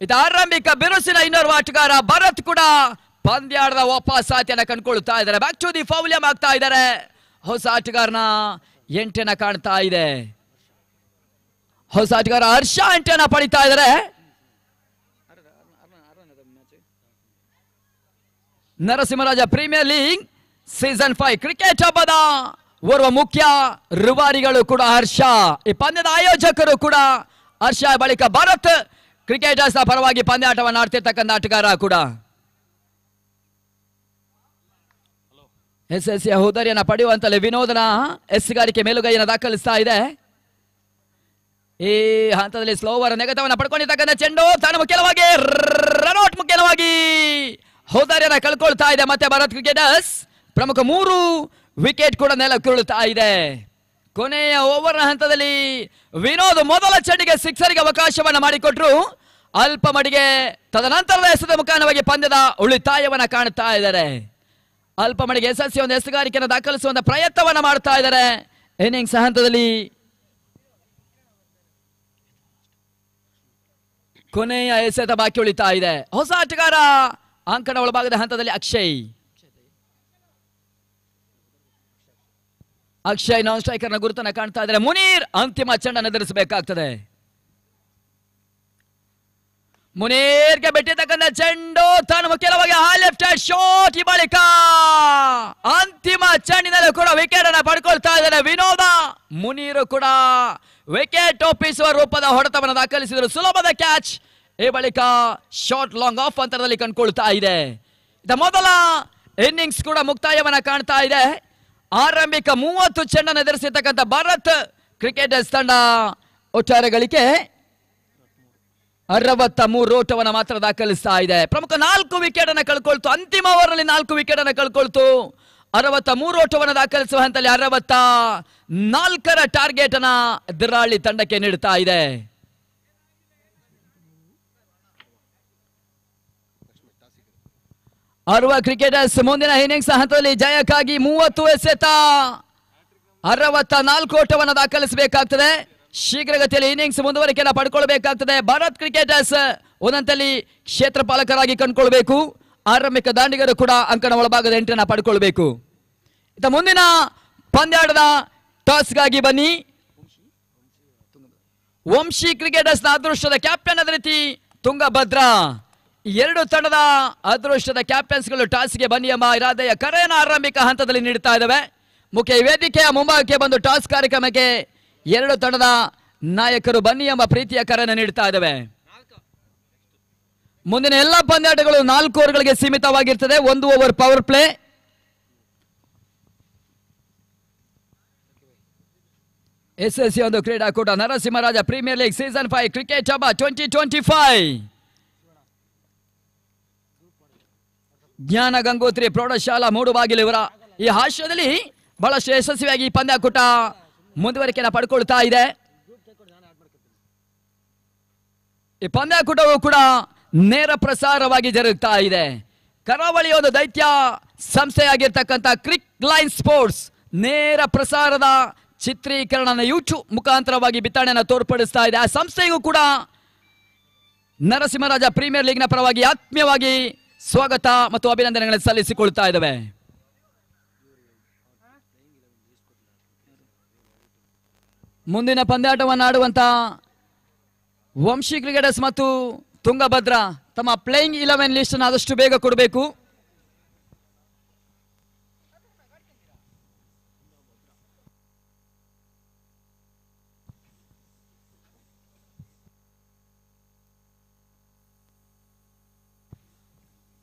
ಇದು ಆರಂಭಿಕ ಬಿರುಸಿನ ಇನ್ನೋರ್ವ ಆಟಗಾರ ಭರತ್ ಕೂಡ ಪಂದ್ಯಾಟದ ವಾಪಸ್ ಸಾತಿಯನ್ನ ಕಂಡುಕೊಳ್ತಾ ಇದ್ದಾರೆ. ಬ್ಯಾಕ್ ಟು ದಿ ಪವಿಲಿಯನ್ ಆಗ್ತಾ ಇದ್ದಾರೆ. ಹೊಸ ಆಟಗಾರನ ಎಂಟನ್ನ ಕಾಣ್ತಾ ಇದೆ. ಹೊಸ ಆಟಗಾರ ಹರ್ಷ ಎಂಟನ್ನ ಪಡಿತಾ ಇದ್ದಾರೆ. Narasimharaja premier league season 5 cricket ಹಬ್ಬದ ಓರ್ವ ಮುಖ್ಯ ರೂವಾರಿಗಳು ಕೂಡ ಹರ್ಷ. ಈ ಪಂದ್ಯದ ಆಯೋಜಕರು ಕೂಡ ಹರ್ಷ. ಬಳಿಕ ಭಾರತ್ ಕ್ರಿಕೆಟರ್ಸ್ ಪರವಾಗಿ ಪಂದ್ಯಾಟವನ್ನು ಆಡ್ತಿರ್ತಕ್ಕಂಥ ಆಟಗಾರ ಕೂಡ. SSC ಹೋದರಿಯನ್ನು ಪಡೆಯುವಂತಲೇ ವಿನೋದನ ಎಸ್ಗಾರಿಕೆ ಮೇಲುಗೈಯನ್ನು ದಾಖಲಿಸ್ತಾ ಇದೆ. ಈ ಹಂತದಲ್ಲಿ ಸ್ಲೋವರ್ ನೆಗೆತವನ್ನು ಪಡ್ಕೊಂಡಿರ್ತಕ್ಕಂಥ ಚೆಂಡು ತಾನು ಮುಖ್ಯವಾಗಿ ರನ್ಔಟ್ ಮುಖ್ಯವಾಗಿ ಹೋದಾರಿಯನ್ನ ಕಳ್ಕೊಳ್ತಾ ಇದೆ. ಮತ್ತೆ ಭಾರತ್ ಕ್ರಿಕೆಟರ್ಸ್ ಪ್ರಮುಖ 3 ವಿಕೆಟ್ ಕೂಡ ನೆಲಕ್ಕುರುಳುತ್ತಾ ಇದೆ. ಕೊನೆಯ ಓವರ್ ಹಂತದಲ್ಲಿ ವಿನೋದ್ ಮೊದಲ ಚೆಂಡಿಗೆ ಸಿಕ್ಸರ್ಗೆ ಅವಕಾಶವನ್ನ ಮಾಡಿಕೊಟ್ರು ಅಲ್ಪ ಮಡಿಗೆ. ತದನಂತರದ ಎಸೆದ ಮುಖಾಂತರವಾಗಿ ಪಂದ್ಯದ ಉಳಿತಾಯವನ್ನ ಕಾಣುತ್ತಾ ಇದ್ದಾರೆ. ಅಲ್ಪ ಮಡಿಗೆ SSC ಒಂದು ಎಸೆಗಾರಿಕೆಯನ್ನು ದಾಖಲಿಸುವಂತ ಪ್ರಯತ್ನವನ್ನ ಮಾಡ್ತಾ ಇದ್ದಾರೆ. ಇನ್ನಿಂಗ್ಸ್ ಹಂತದಲ್ಲಿ ಕೊನೆಯ ಎಸೆತ ಬಾಕಿ ಉಳಿತಾ ಇದೆ. ಹೊಸ ಆಟಗಾರ ಅಂಕಣ ಒಳಭಾಗದ ಹಂತದಲ್ಲಿ ಅಕ್ಷಯ್ ನಾನ್ ಸ್ಟ್ರೈಕರ್ನ ಗುರುತನ್ನ ಕಾಣ್ತಾ ಇದ್ದಾರೆ. ಮುನೀರ್ ಅಂತಿಮ ಚೆಂಡನ್ನು ಎದುರಿಸಬೇಕಾಗ್ತದೆ. ಮುನೀರ್ಗೆ ಬಿಟ್ಟಿರ್ತಕ್ಕಂಥ ಚೆಂಡು ತಾನು ಮುಖ್ಯವಾಗಿ ಲೆಫ್ಟ್ ಹ್ಯಾಂಡ್ ಶಾಟ್. ಈ ಬಳಿಕ ಅಂತಿಮ ಚೆಂಡಿನಲ್ಲೂ ಕೂಡ ವಿಕೆಟ್ ಅನ್ನ ಪಡ್ಕೊಳ್ತಾ ಇದ್ದಾರೆ ವಿನೋದ. ಮುನೀರ್ ಕೂಡ ವಿಕೆಟ್ ಒಪ್ಪಿಸುವ ರೂಪದ ಹೊಡೆತವನ್ನು ದಾಖಲಿಸಿದರು. ಸುಲಭದ ಕ್ಯಾಚ್. ಈ ಬಳಿಕ ಶಾರ್ಟ್ ಲಾಂಗ್ ಆಫ್ ಅಂತರದಲ್ಲಿ ಕಂಡುಕೊಳ್ತಾ ಇದೆ. ಮೊದಲ ಇನ್ನಿಂಗ್ಸ್ ಕೂಡ ಮುಕ್ತಾಯವನ್ನ ಕಾಣ್ತಾ ಇದೆ. ಆರಂಭಿಕ 30 ಚೆಂಡನ್ನು ಎದುರಿಸಿರ್ತಕ್ಕಂಥ ಭಾರತ್ ಕ್ರಿಕೆಟರ್ಸ್ ತಂಡ ಒಟ್ಟಾರೆ ಗಳಿಕೆ 63 ಓಟವನ್ನು ಮಾತ್ರ ದಾಖಲಿಸ್ತಾ ಇದೆ. ಪ್ರಮುಖ 4 ವಿಕೆಟ್ ಅನ್ನು ಕಳ್ಕೊಳ್ತು. ಅಂತಿಮ ಓವರ್ ನಲ್ಲಿ 4 ವಿಕೆಟ್ ಅನ್ನು ಕಳ್ಕೊಳ್ತು. 63 ಓಟವನ್ನು ದಾಖಲಿಸುವ ಹಂತದಲ್ಲಿ 64ರ ಟಾರ್ಗೆಟ್ ಅನ್ನ ಎದುರಾಳಿ ತಂಡಕ್ಕೆ ನೀಡುತ್ತಾ ಇದೆ. ಅರ್ವ ಕ್ರಿಕೆಟರ್ಸ್ ಮುಂದಿನ ಇನ್ನಿಂಗ್ಸ್ ಹಂತದಲ್ಲಿ ಜಯಕ್ಕಾಗಿ 30 ಎಸೆತ 64 ಓಟವನ್ನು ದಾಖಲಿಸಬೇಕಾಗ್ತದೆ. ಶೀಘ್ರಗತಿಯಲ್ಲಿ ಇನ್ನಿಂಗ್ಸ್ ಮುಂದುವರಿಕೆಯನ್ನು ಪಡ್ಕೊಳ್ಬೇಕಾಗ್ತದೆ. ಭಾರತ್ ಕ್ರಿಕೆಟರ್ಸ್ ಒಂದಂತಲ್ಲಿ ಕ್ಷೇತ್ರ ಪಾಲಕರಾಗಿ ಕಂಡುಕೊಳ್ಬೇಕು. ಆರಂಭಿಕ ದಾಂಡಿಗರು ಕೂಡ ಅಂಕಣ ಒಳಭಾಗದ 8 ಪಡ್ಕೊಳ್ಬೇಕು. ಮುಂದಿನ ಪಂದ್ಯಾಟದ ಟಾಸ್ಗಾಗಿ ಬನ್ನಿ. ವಂಶಿ ಕ್ರಿಕೆಟರ್ಸ್ ನ ಅದೃಷ್ಟದ ಕ್ಯಾಪ್ಟನ್ ಅದೇ ರೀತಿ ತುಂಗಭದ್ರಾ, 2 ತಂಡದ ಅದೃಷ್ಟದ ಕ್ಯಾಪ್ಟನ್ಸ್ಗಳು ಟಾಸ್ಗೆ ಬನ್ನಿ ಎಂಬ ಇರಾದೆಯ ಕರೆಯನ್ನು ಆರಂಭಿಕ ಹಂತದಲ್ಲಿ ನೀಡುತ್ತಾ ಇದ್ದಾವೆ. ಮುಖ್ಯ ವೇದಿಕೆಯ ಮುಂಭಾಗಕ್ಕೆ ಬಂದು ಟಾಸ್ ಕಾರ್ಯಕ್ರಮಕ್ಕೆ 2 ತಂಡದ ನಾಯಕರು ಬನ್ನಿ ಎಂಬ ಪ್ರೀತಿಯ ಕರೆಯನ್ನು ನೀಡುತ್ತಾ ಇದ್ದಾವೆ. ಮುಂದಿನ ಎಲ್ಲ ಪಂದ್ಯಾಟಗಳು 4 ಓವರ್ಗಳಿಗೆ ಸೀಮಿತವಾಗಿರ್ತದೆ. 1 ಓವರ್ ಪವರ್ ಪ್ಲೇ. SSC ಒಂದು ಕ್ರೀಡಾಕೂಟ Narasimharaja premier league season 5 cricket ಹಬ್ಬ 2025. ಜ್ಞಾನ ಗಂಗೋತ್ರಿ ಪ್ರೌಢಶಾಲಾ ಮೂಡುಬಾಗಿಲು ಇವರ ಈ ಹಾಸ್ಯದಲ್ಲಿ ಬಹಳಷ್ಟು ಯಶಸ್ವಿಯಾಗಿ ಈ ಪಂದ್ಯಾಕೂಟ ಮುಂದುವರಿಕೆಯನ್ನು ಪಡ್ಕೊಳ್ತಾ ಇದೆ. ಈ ಪಂದ್ಯಾಕೂಟವು ಕೂಡ ನೇರ ಪ್ರಸಾರವಾಗಿ ಜರುಗ್ತಾ ಇದೆ. ಕರಾವಳಿಯ ಒಂದು ದೈತ್ಯ ಸಂಸ್ಥೆಯಾಗಿರ್ತಕ್ಕಂಥ ಕ್ರಿಕ್ ಲೈನ್ ಸ್ಪೋರ್ಟ್ಸ್ ನೇರ ಪ್ರಸಾರದ ಚಿತ್ರೀಕರಣ ಯೂಟ್ಯೂಬ್ ಮುಖಾಂತರವಾಗಿ ಬಿತ್ತನೆಯನ್ನು ತೋರ್ಪಡಿಸ್ತಾ ಇದೆ. ಆ ಸಂಸ್ಥೆಗೂ ಕೂಡ ನರಸಿಂಹರಾಜ ಪ್ರೀಮಿಯರ್ ಲೀಗ್ನ ಪರವಾಗಿ ಆತ್ಮೀಯವಾಗಿ ಸ್ವಾಗತ ಮತ್ತು ಅಭಿನಂದನೆಗಳನ್ನು ಸಲ್ಲಿಸಿಕೊಳ್ತಾ ಇದ್ದಾವೆ. ಮುಂದಿನ ಪಂದ್ಯಾಟವನ್ನು ಆಡುವಂತ ವಂಶಿ ಕ್ರಿಕೆಟರ್ಸ್ ಮತ್ತು ತುಂಗಭದ್ರಾ ತಮ್ಮ ಪ್ಲೇಯಿಂಗ್ 11 ಲಿಸ್ಟ್ ಅನ್ನು ಆದಷ್ಟು ಬೇಗ ಕೊಡಬೇಕು.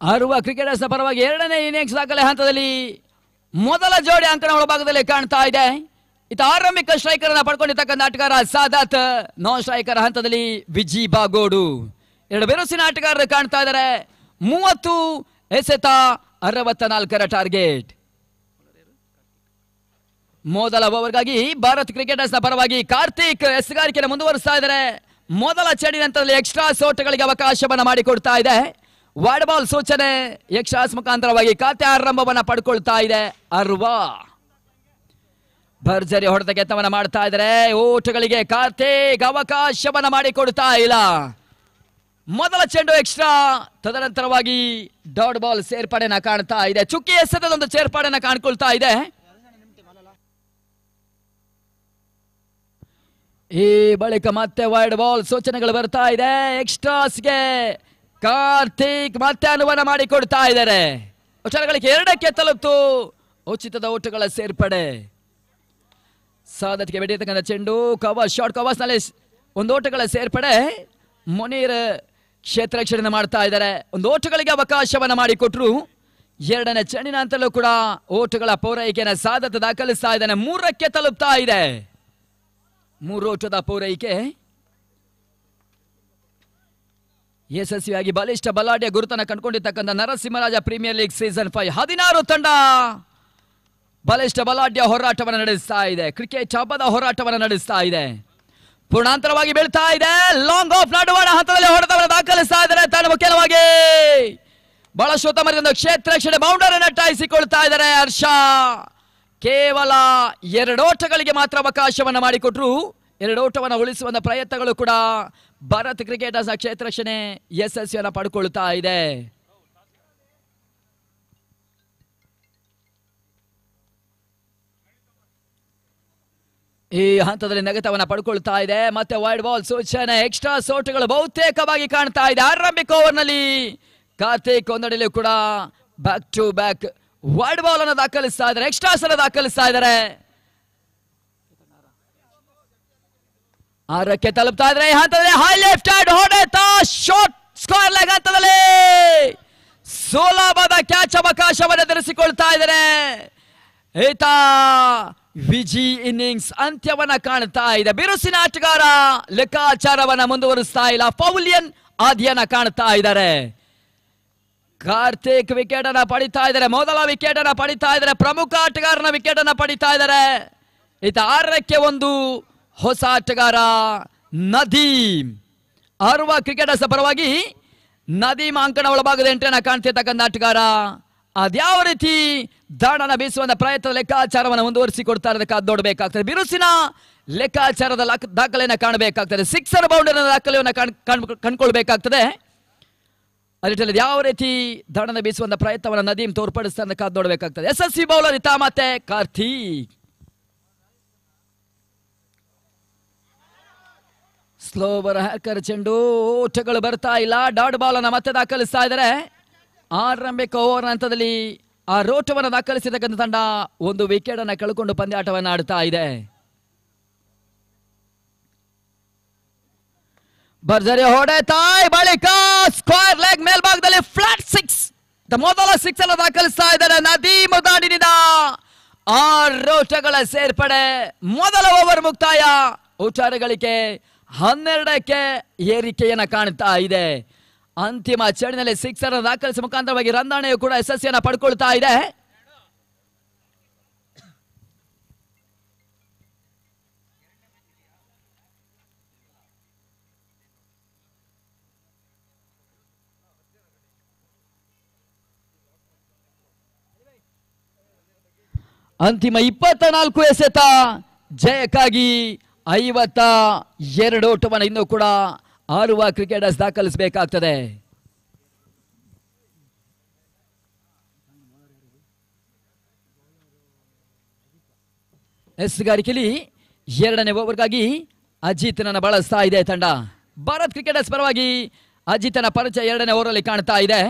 ಅರ್ವ ಕ್ರಿಕೆಟರ್ಸ್ ಪರವಾಗಿ 2ನೇ ಇನ್ನಿಂಗ್ಸ್ ದಾಖಲೆ ಹಂತದಲ್ಲಿ ಮೊದಲ ಜೋಡಿ ಅಂಕಣ ಒಳಭಾಗದಲ್ಲಿ ಕಾಣ್ತಾ ಇದೆ. ಆರಂಭಿಕ ಸ್ಟ್ರೈಕರ್ ಅನ್ನು ಪಡ್ಕೊಂಡಿರ್ತಕ್ಕಂಥ ಆಟಗಾರ ಸಾದಾತ್, ನಾನ್ ಸ್ಟ್ರೈಕರ್ ಹಂತದಲ್ಲಿ ವಿಜಿ ಬಾಗೋಡು. 2 ಬಿರುಸಿನ ಆಟಗಾರರು ಕಾಣ್ತಾ ಇದ್ದಾರೆ. 30 ಎಸೆತ 64ರ ಟಾರ್ಗೆಟ್. ಮೊದಲ ಓವರ್ಗಾಗಿ ಭಾರತ್ ಕ್ರಿಕೆಟರ್ಸ್ ನ ಪರವಾಗಿ ಕಾರ್ತಿಕ್ ಎಸೆಗಾರಿಕೆಯನ್ನು ಮುಂದುವರಿಸ್ತಾ ಇದ್ದಾರೆ. ಮೊದಲ ಚೆಂಡಿನ ಹಂತದಲ್ಲಿ ಎಕ್ಸ್ಟ್ರಾ ಸೋಟಗಳಿಗೆ ಅವಕಾಶವನ್ನು ಮಾಡಿಕೊಡ್ತಾ ಇದೆ. ವಾರ್ಡ್ ಬಾಲ್ ಸೂಚನೆ ಎಕ್ಸ್ಟ್ರಾಸ್ ಮುಖಾಂತರವಾಗಿ ಖಾತೆ ಆರಂಭವನ್ನ ಪಡ್ಕೊಳ್ತಾ ಇದೆ. ಅರ್ವಾ ಭರ್ಜರಿ ಹೊಡೆತ ಕೆತ್ತವನ್ನ ಮಾಡ್ತಾ ಇದ್ದಾರೆ. ಓಟಗಳಿಗೆ ಕಾರ್ತಿಕ್ ಅವಕಾಶವನ್ನ ಮಾಡಿಕೊಡ್ತಾ ಇಲ್ಲ. ಮೊದಲ ಚೆಂಡು ಎಕ್ಸ್ಟ್ರಾ, ತದನಂತರವಾಗಿ ಡಾಟ್ ಬಾಲ್ ಸೇರ್ಪಡೆನ ಕಾಣ್ತಾ ಇದೆ. ಚುಕ್ಕಿ ಎಸೆತದೊಂದು ಸೇರ್ಪಡೆನ ಕಾಣ್ಕೊಳ್ತಾ ಇದೆ. ಈ ಬಳಿಕ ಮತ್ತೆ ವೈಡ್ ಬಾಲ್ ಸೂಚನೆಗಳು ಬರ್ತಾ ಇದೆ. ಎಕ್ಸ್ಟ್ರಾಸ್ಗೆ ಕಾರ್ತಿಕ್ ಮತ್ತೆ ಅನುಮಾನ ಮಾಡಿಕೊಡ್ತಾ ಇದ್ದಾರೆ. ವರ್ಷಗಳಿಗೆ 2ಕ್ಕೆ ತಲುಪ್ತು. ಉಚಿತದ ಓಟಗಳ ಸೇರ್ಪಡೆ. ಸಾಧನೆಗೆ ಬೆಳೆಯತಕ್ಕಂಥ ಚೆಂಡು ಕವರ್ ಶಾರ್ಟ್ ಕವರ್ಸ್ ನಲ್ಲಿ ಒಂದು ಓಟಗಳ ಸೇರ್ಪಡೆ. ಮುನೀರ್ ಕ್ಷೇತ್ರ ರಕ್ಷಣೆ ಮಾಡ್ತಾ ಇದ್ದಾರೆ. ಒಂದು ಓಟಗಳಿಗೆ ಅವಕಾಶವನ್ನ ಮಾಡಿಕೊಟ್ರು. 2ನೇ ಚೆಂಡಿನ ಅಂತಲೂ ಕೂಡ ಓಟಗಳ ಪೂರೈಕೆಯನ್ನು ಸಾಧತೆ ದಾಖಲಿಸ್ತಾ ಇದ್ದಾನೆ. 3ಕ್ಕೆ ತಲುಪ್ತಾ ಇದೆ. 3 ಓಟದ ಪೂರೈಕೆ. ಯಶಸ್ವಿಯಾಗಿ ಬಲಿಷ್ಠ ಬಲಾಢ್ಯ ಗುರುತನ ಕಂಡುಕೊಂಡಿರ್ತಕ್ಕಂಥ ನರಸಿಂಹರಾಜ ಪ್ರೀಮಿಯರ್ ಲೀಗ್ ಸೀಸನ್ 5 16 ತಂಡ ಬಲಿಷ್ಠ ಬಲಾಢ್ಯ ಹೋರಾಟವನ್ನು ನಡೆಸ್ತಾ ಇದೆ. ಕ್ರಿಕೆಟ್ ಹಬ್ಬದ ಹೋರಾಟವನ್ನು ನಡೆಸ್ತಾ ಇದೆ. ಪೂರ್ಣಾಂತರವಾಗಿ ಬೀಳ್ತಾ ಇದೆ. ಲಾಂಗ್ ಆಫ್ ನಡುವಣ ಹಂತದಲ್ಲಿ ಹೊಡೆತವನ್ನು ದಾಖಲಿಸ್ತಾ ಇದ್ದಾರೆ. ತಾನು ಮುಖ್ಯವಾಗಿ ಬಹಳಷ್ಟು ಉತ್ತಮದಿಂದ ಕ್ಷೇತ್ರ ರಕ್ಷಣೆ ಬೌಂಡರಿ ನಟ್ಟಾಯಿಸಿಕೊಳ್ತಾ ಇದ್ದಾರೆ ಹರ್ಷ. ಕೇವಲ 2 ಓಟಗಳಿಗೆ ಮಾತ್ರ ಅವಕಾಶವನ್ನು ಮಾಡಿಕೊಟ್ರು. 2 ಓಟವನ್ನು ಉಳಿಸುವಂತ ಪ್ರಯತ್ನಗಳು ಕೂಡ ಭಾರತ ಕ್ರಿಕೆಟರ್ಸ್ ಕ್ಷೇತ್ರ ರಕ್ಷಣೆ ಯಶಸ್ವಿಯನ್ನು ಪಡ್ಕೊಳ್ತಾ ಇದೆ. ಈ ಹಂತದಲ್ಲಿ ನೆಗೆತವನ್ನ ಪಡ್ಕೊಳ್ತಾ ಇದೆ. ಮತ್ತೆ ವೈಡ್ ಬಾಲ್ ಸೂಚನೆ. ಎಕ್ಸ್ಟ್ರಾ ಸೋಟುಗಳು ಬಹುತೇಕವಾಗಿ ಕಾಣ್ತಾ ಇದೆ. ಆರಂಭಿಕ ಓವರ್ ನಲ್ಲಿ ಕಾರ್ತಿಕ್ ಒಂದಡಿಯಲ್ಲೂ ಕೂಡ back to back wide ball ಅನ್ನು ದಾಖಲಿಸ್ತಾ ಇದ್ದಾರೆ. ಎಕ್ಸ್ಟ್ರಾಸ್ ಅನ್ನು ದಾಖಲಿಸ್ತಾ ಇದ್ದಾರೆ. 6ಕ್ಕೆ ತಲುಪ್ತಾ ಇದ್ದಾರೆ. ಈ ಹಂತದಲ್ಲಿ ಹೈ ಲೆಫ್ಟ್ ಹ್ಯಾಂಡ್ ಹೊಡೆತ ಶಾರ್ಟ್ ಸ್ಕ್ವೇರ್ ಲೆಗ್ ಹಂತದಲ್ಲಿ ಸುಲಭದ ಕ್ಯಾಚ್ ಅವಕಾಶವನ್ನು ಎದುರಿಸಿಕೊಳ್ತಾ ಇದ್ದಾರೆ. ಈತ ವಿಜಿ ಇನ್ನಿಂಗ್ಸ್ ಅಂತ್ಯವನ್ನ ಕಾಣ್ತಾ ಇದೆ. ಬಿರುಸಿನ ಆಟಗಾರ ಲೆಕ್ಕಾಚಾರವನ್ನ ಮುಂದುವರಿಸ್ತಾ ಇಲ್ಲ. ಪೌಲಿಯನ್ ಆದಿಯನ್ನ ಕಾಣ್ತಾ ಇದ್ದಾರೆ. ಕಾರ್ತಿಕ್ ವಿಕೆಟ್ ಅನ್ನ ಪಡಿತಾ ಇದ್ದಾರೆ. ಮೊದಲ ವಿಕೆಟ್ ಅನ್ನ ಪಡಿತಾ ಇದ್ದಾರೆ. ಪ್ರಮುಖ ಆಟಗಾರನ ವಿಕೆಟ್ ಅನ್ನ ಪಡಿತಾ ಇದ್ದಾರೆ. ಈತ 6ಕ್ಕೆ 1 ಹೊಸ ಆಟಗಾರ ನದೀಮ್. ಆರುವ ಕ್ರಿಕೆಟರ್ಸ್ ಪರವಾಗಿ ನದೀಮ್ ಅಂಕಣ ಒಳಭಾಗದ ಎಂಟ್ರಿಯನ್ನ ಕಾಣ್ತಿರ್ತಕ್ಕಂಥ ಆಟಗಾರ. ಅದ್ಯಾವ ರೀತಿ ದಾಳನ ಬೀಸುವಂತ ಪ್ರಯತ್ನ ಲೆಕ್ಕಾಚಾರವನ್ನು ಮುಂದುವರಿಸಿಕೊಡ್ತಾ ಇರೋದಕ್ಕೆ ನೋಡಬೇಕಾಗ್ತದೆ. ಬಿರುಸಿನ ಲೆಕ್ಕಾಚಾರದ ದಾಖಲೆಯನ್ನು ಕಾಣಬೇಕಾಗ್ತದೆ. 6 ಬೌಂಡರಿ ದಾಖಲೆಯನ್ನು ಕಂಡುಕೊಳ್ಬೇಕಾಗ್ತದೆ. ಅದರಲ್ಲಿ ಯಾವ ರೀತಿ ದಾಳನ ಬೀಸುವಂತ ಪ್ರಯತ್ನವನ್ನು ನದೀಮ್ ತೋರ್ಪಡಿಸ್ತಾ ಕಾದ್ ನೋಡಬೇಕಾಗ್ತದೆ. ಯಶಸ್ವಿ ಬೌಲರ್ ಇತ್ತ ಮತ್ತೆ ಕಾರ್ತಿಕ್. ಸ್ಲೋವರ್ ಹ್ಯಾಕರ್ ಚೆಂಡು. ಓಟಗಳು ಬರ್ತಾ ಇಲ್ಲ. ಡಾಟ್ ಬಾಲ್ ಅನ್ನ ಮತ್ತೆ ದಾಖಲಿಸ್ತಾ ಇದ್ದಾರೆ. ಆರಂಭಿಕ ಓವರ್ ಹಂತದಲ್ಲಿ ಆ ರೋಟವನ್ನು ದಾಖಲಿಸಿರ್ತಕ್ಕಂಥ ತಂಡ 1 ವಿಕೆಟ್ ಅನ್ನು ಕಳ್ಕೊಂಡು ಪಂದ್ಯಾಟವನ್ನು ಆಡ್ತಾ ಇದೆ. ಭರ್ಜರಿ ಹೊಡೆತ. ಬಳಿಕ ಸ್ಕ್ವೇರ್ ಲೆಗ್ ಮೇಲ್ಭಾಗದಲ್ಲಿ ಫ್ಲಾಟ್ 6 ಮೊದಲ 6 ಅನ್ನು ದಾಖಲಿಸ್ತಾ ಇದ್ದಾರೆ. ನದೀಮ್ ದಾಡಿನಿಂದ 6 ಓಟಗಳ ಸೇರ್ಪಡೆ. ಮೊದಲ ಓವರ್ ಮುಕ್ತಾಯ. ಓಟರ ಗಳಿಕೆ 12ಕ್ಕೆ ಏರಿಕೆಯನ್ನ ಕಾಣ್ತಾ ಇದೆ. ಅಂತಿಮ ಚೆಂಡಿನಲ್ಲಿ 6 ಅನ್ನು ದಾಖಲಿಸುವ ಮುಖಾಂತರವಾಗಿ ರನ್ನಾಣೆಯು ಕೂಡ ಯಶಸ್ವಿಯನ್ನು ಪಡ್ಕೊಳ್ತಾ ಇದೆ. ಅಂತಿಮ 24 ಎಸೆತ ಜಯಕ್ಕಾಗಿ 52 ಓಟವನ್ನು ಇನ್ನೂ ಕೂಡ ಆರುವ ಕ್ರಿಕೆಟರ್ಸ್ ದಾಖಲಿಸಬೇಕಾಗ್ತದೆ. ಎಸ್ಗಾರಿಕೆಯಲ್ಲಿ 2ನೇ ಓವರ್ಗಾಗಿ ಅಜಿತ್ನನ್ನು ಬಳಸ್ತಾ ಇದೆ ತಂಡ. ಭಾರತ್ ಕ್ರಿಕೆಟರ್ಸ್ ಪರವಾಗಿ ಅಜಿತ್ನ ಪರಿಚಯ 2ನೇ ಓವರಲ್ಲಿ ಕಾಣ್ತಾ ಇದೆ.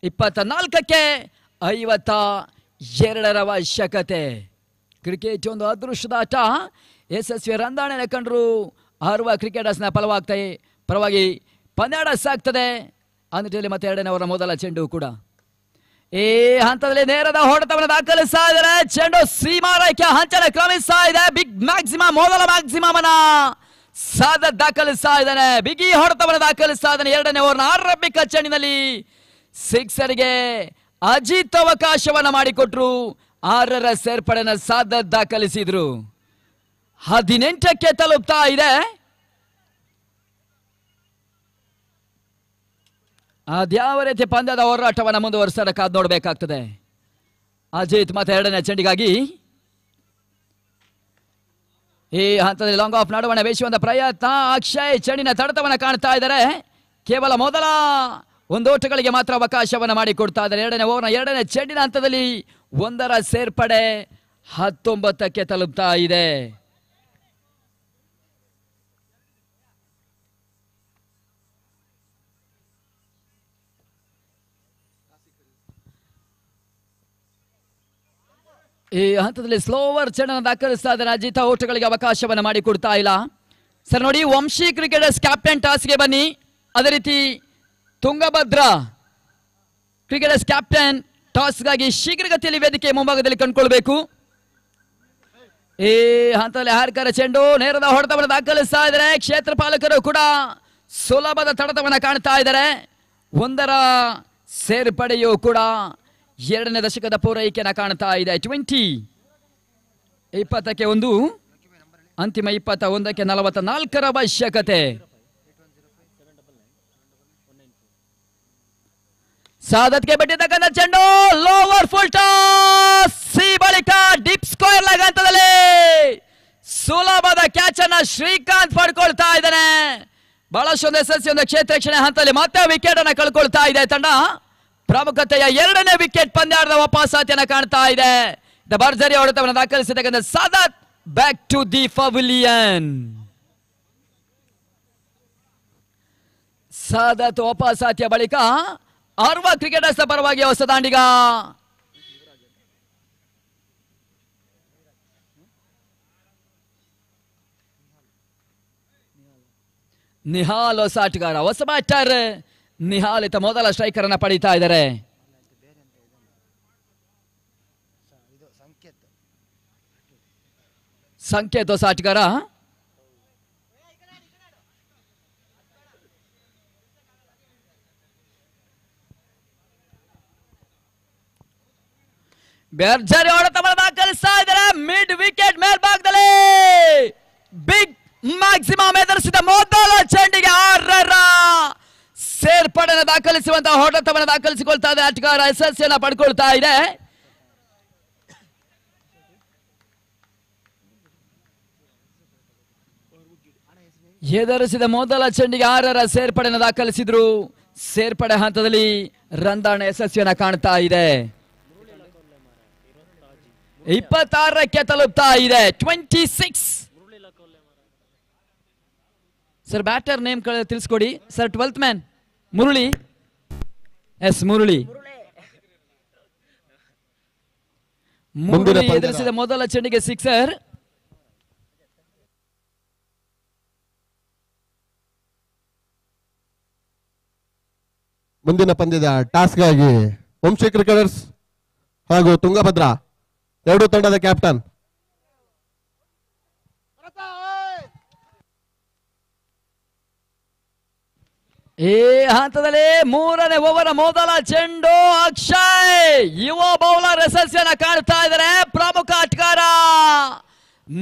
24ಕ್ಕೆ 52 ಅವಶ್ಯಕತೆ. ಕ್ರಿಕೆಟ್ ಒಂದು ಅದೃಷ್ಟದ ಆಟ. ಯಶಸ್ವಿ ರನ್ನಾಣೆ ಕಂಡ್ರು ಆರುವ ಕ್ರಿಕೆಟರ್ಸ್ನ ಪರವಾಗಿ ಪಂದ್ಯಾಟ ಸಾಗ್ತದೆ. ಅಂದ್ರಲ್ಲಿ ಮತ್ತೆ 2ನೇ ಓವರ್ ಮೊದಲ ಚೆಂಡು ಕೂಡ ಈ ಹಂತದಲ್ಲಿ ನೇರದ ಹೊಡೆತವನ್ನು ದಾಖಲಿಸ್ತಾ ಇದ್ದಾರೆ. ಚೆಂಡು ಸೀಮಾ ರೇಖೆ ಹಂಚನ ಕ್ರಮಿಸ್ತಾ ಇದೆ. ಬಿಗ್ ಮ್ಯಾಕ್ಸಿಮಮ್ ಮೊದಲ ಮ್ಯಾಕ್ಸಿಮಮ್ ಅನ್ನ ಸಾಧತ್ ದಾಖಲಿಸ್ತಾ ಇದ್ದಾನೆ. ಬಿಗಿ ಹೊಡೆತವನ್ನು ದಾಖಲಿಸ್ತಾ ಇದ್ದಾನೆ. 2ನೇ ಓವರ್ನ ಆರಂಭಿಕ ಚೆಂಡಿನಲ್ಲಿ 6ಗೆ ಅಜಿತ್ ಅವಕಾಶವನ್ನ ಮಾಡಿಕೊಟ್ರು. 6ರ ಸೇರ್ಪಡೆನ ಸಾಧತ್ ದಾಖಲಿಸಿದ್ರು. 18ಕ್ಕೆ ತಲುಪ್ತಾ ಇದೆ. ಅದ್ಯಾವ ರೀತಿ ಪಂದ್ಯದ ಹೋರಾಟವನ್ನು ಮುಂದುವರಿಸೋಣ ಕಾದ್ ನೋಡಬೇಕಾಗ್ತದೆ. ಅಜಿತ್ ಮತ್ತೆ 2ನೇ ಚೆಂಡಿಗಾಗಿ ಈ ಹಂತದಲ್ಲಿ ಲಾಂಗ್ ಆಫ್ ನಡುವಣ ಬೇಯಿಸುವಂತ ಪ್ರಯತ್ನ. ಅಕ್ಷಯ್ ಚೆಂಡಿನ ತಡೆತವನ್ನು ಕಾಣ್ತಾ ಇದ್ದಾರೆ. ಕೇವಲ ಮೊದಲ 1 ಓಟಗಳಿಗೆ ಮಾತ್ರ ಅವಕಾಶವನ್ನು ಮಾಡಿಕೊಡ್ತಾ ಇದ್ದಾರೆ. 2ನೇ ಓವರ್ನ 2ನೇ ಚೆಂಡಿನ ಹಂತದಲ್ಲಿ 1ರ ಸೇರ್ಪಡೆ 19ಕ್ಕೆ ತಲುಪ್ತಾ ಇದೆ. ಈ ಹಂತದಲ್ಲಿ ಸ್ಲೋವರ್ ಚೆಂಡನ್ನು ದಾಖಲಿಸ್ತಾ ಇದ್ದಾರೆ. ಅಜಿತ ಓಟಗಳಿಗೆ ಅವಕಾಶವನ್ನು ಮಾಡಿಕೊಡ್ತಾ ಇಲ್ಲ. ಸರ್ ನೋಡಿ, ವಂಶಿ ಕ್ರಿಕೆಟರ್ಸ್ ಕ್ಯಾಪ್ಟನ್ ಟಾಸ್ಗೆ ಬನ್ನಿ. ಅದೇ ರೀತಿ ತುಂಗಭದ್ರಾ ಕ್ರಿಕೆಟರ್ಸ್ ಕ್ಯಾಪ್ಟನ್ ಟಾಸ್ಗಾಗಿ ಶೀಘ್ರಗತಿಯಲ್ಲಿ ವೇದಿಕೆ ಮುಂಭಾಗದಲ್ಲಿ ಕಂಡುಕೊಳ್ಬೇಕು. ಈ ಹಂತದಲ್ಲಿ ಹಾರ್ಕರ ಚೆಂಡು ನೇರದ ಹೊಡೆತವನ್ನು ದಾಖಲಿಸ್ತಾ ಇದ್ದಾರೆ. ಕ್ಷೇತ್ರ ಪಾಲಕರು ಕೂಡ ಸುಲಭದ ತಡೆತವನ್ನು ಕಾಣ್ತಾ ಇದ್ದಾರೆ. ಒಂದರ ಸೇರ್ಪಡೆಯೂ ಕೂಡ ಎರಡನೇ ದಶಕದ ಪೂರೈಕೆಯನ್ನು ಕಾಣ್ತಾ ಇದೆ. 20-1 ಅಂತಿಮ 21ಕ್ಕೆ 44ರ ಅವಶ್ಯಕತೆ. ಸಾದತ್ಗೆ ಬಿಟ್ಟಿದ್ದಕ್ಕಂಥ ಚೆಂಡು ಲೋವರ್ ಫುಲ್ ಟಾಸ್, ಈ ಬಳಿಕ ಡಿಪ್ ಸ್ಕ್ವೇರ್ ಲೆಗ್ ಹಂತದಲ್ಲಿ ಸುಲಭದ ಕ್ಯಾಚ್ ಅನ್ನ ಶ್ರೀಕಾಂತ್ ಪಡ್ಕೊಳ್ತಾ ಇದ್ದಾನೆ. ಬಹಳಷ್ಟೊಂದು ಯಶಸ್ವಿ ಒಂದು ಕ್ಷೇತ್ರ ರಕ್ಷಣೆ ಹಂತದಲ್ಲಿ ಮತ್ತೆ ವಿಕೆಟ್ ಅನ್ನ ಕಳ್ಕೊಳ್ತಾ ಇದೆ ತಂಡ. ಪ್ರಮುಖತೆಯ ಎರಡನೇ ವಿಕೆಟ್ ಪಂದ್ಯಾಟದ ವಾಪಸಾತಿಯನ್ನ ಕಾಣ್ತಾ ಇದೆ. ಭರ್ಜರಿ ಹೊಡೆತವನ್ನು ದಾಖಲಿಸಿದ್ದಕ್ಕಂಥ Sadat back to the pavilion. Sadat ವಾಪಸಾತಿಯ ಬಳಿಕ ಅರ್ವ ಕ್ರಿಕೆಟರ್ಸ್ ಪರವಾಗಿ ಹೊಸ ದಾಂಡಿಗ ನಿಹಾಲ್ ಹೊಸ ಆಟಗಾರ, ಹೊಸ ಬ್ಯಾಟರ್ ನಿಹಾಲ್ ಇತ ಮೊದಲ ಸ್ಟ್ರೈಕರ್ ಅನ್ನ ಪಡೀತಾ ಇದ್ದಾರೆ. ಸಂಕೇತ್ ಹೊಸ ಆಟಗಾರ. ಭರ್ಜರಿ ಹೊಡೆತವನ್ನು ದಾಖಲಿಸ್ತಾ ಇದ್ದಾರೆ. ಮಿಡ್ ವಿಕೆಟ್ ಮೇಲ್ಭಾಗದಲ್ಲಿ ಬಿಗ್ ಮ್ಯಾಕ್ಸಿಮಮ್ ಎದುರಿಸಿದ ಮೊದಲ ಚೆಂಡಿಗೆ 6ರ ಸೇರ್ಪಡೆಯನ್ನು ದಾಖಲಿಸುವಂತಹ ಹೊಡೆತವನ್ನು ದಾಖಲಿಸಿಕೊಳ್ತಾ ಇದೆ. ಆಟಗಾರ ಯಶಸ್ಸಿಯನ್ನು ಪಡ್ಕೊಳ್ತಾ ಇದೆ. ಎದುರಿಸಿದ ಮೊದಲ ಚೆಂಡಿಗೆ 6ರ ಸೇರ್ಪಡೆಯನ್ನು ದಾಖಲಿಸಿದ್ರು. ಸೇರ್ಪಡೆ ಹಂತದಲ್ಲಿ ರಂದಾಣ ಯಶಸ್ವಿಯನ್ನ ಕಾಣ್ತಾ ಇದೆ. 26ಕ್ಕೆ ತಲುಪ್ತಾ ಇದೆ. 26. ಸರ್ ಬ್ಯಾಟರ್ ನೇಮ್ ತಿಳಿಸ್ಕೊಡಿ sir. 12th man Murali. S Murali. Murali ಎದುರಿಸಿದ ಮೊದಲ ಚೆಂಡಿಗೆ 6. ಮುಂದಿನ ಪಂದ್ಯದ ಟಾಸ್ಕ್ಗಾಗಿ ವಂಶಿ ಕ್ರಿಕೆಟರ್ಸ್ ಹಾಗೂ ತುಂಗಭದ್ರಾ ಎರಡೂ ತಂಡದ ಕ್ಯಾಪ್ಟನ್ ಈ ಹಂತದಲ್ಲಿ 3ನೇ ಓವರ್ ಮೊದಲ ಚೆಂಡು ಅಕ್ಷಯ್ ಯುವ ಬೌಲರ್ ಯಶಸ್ವಿಯನ್ನ ಕಾಣ್ತಾ ಇದ್ದಾರೆ. ಪ್ರಮುಖ ಆಟಗಾರ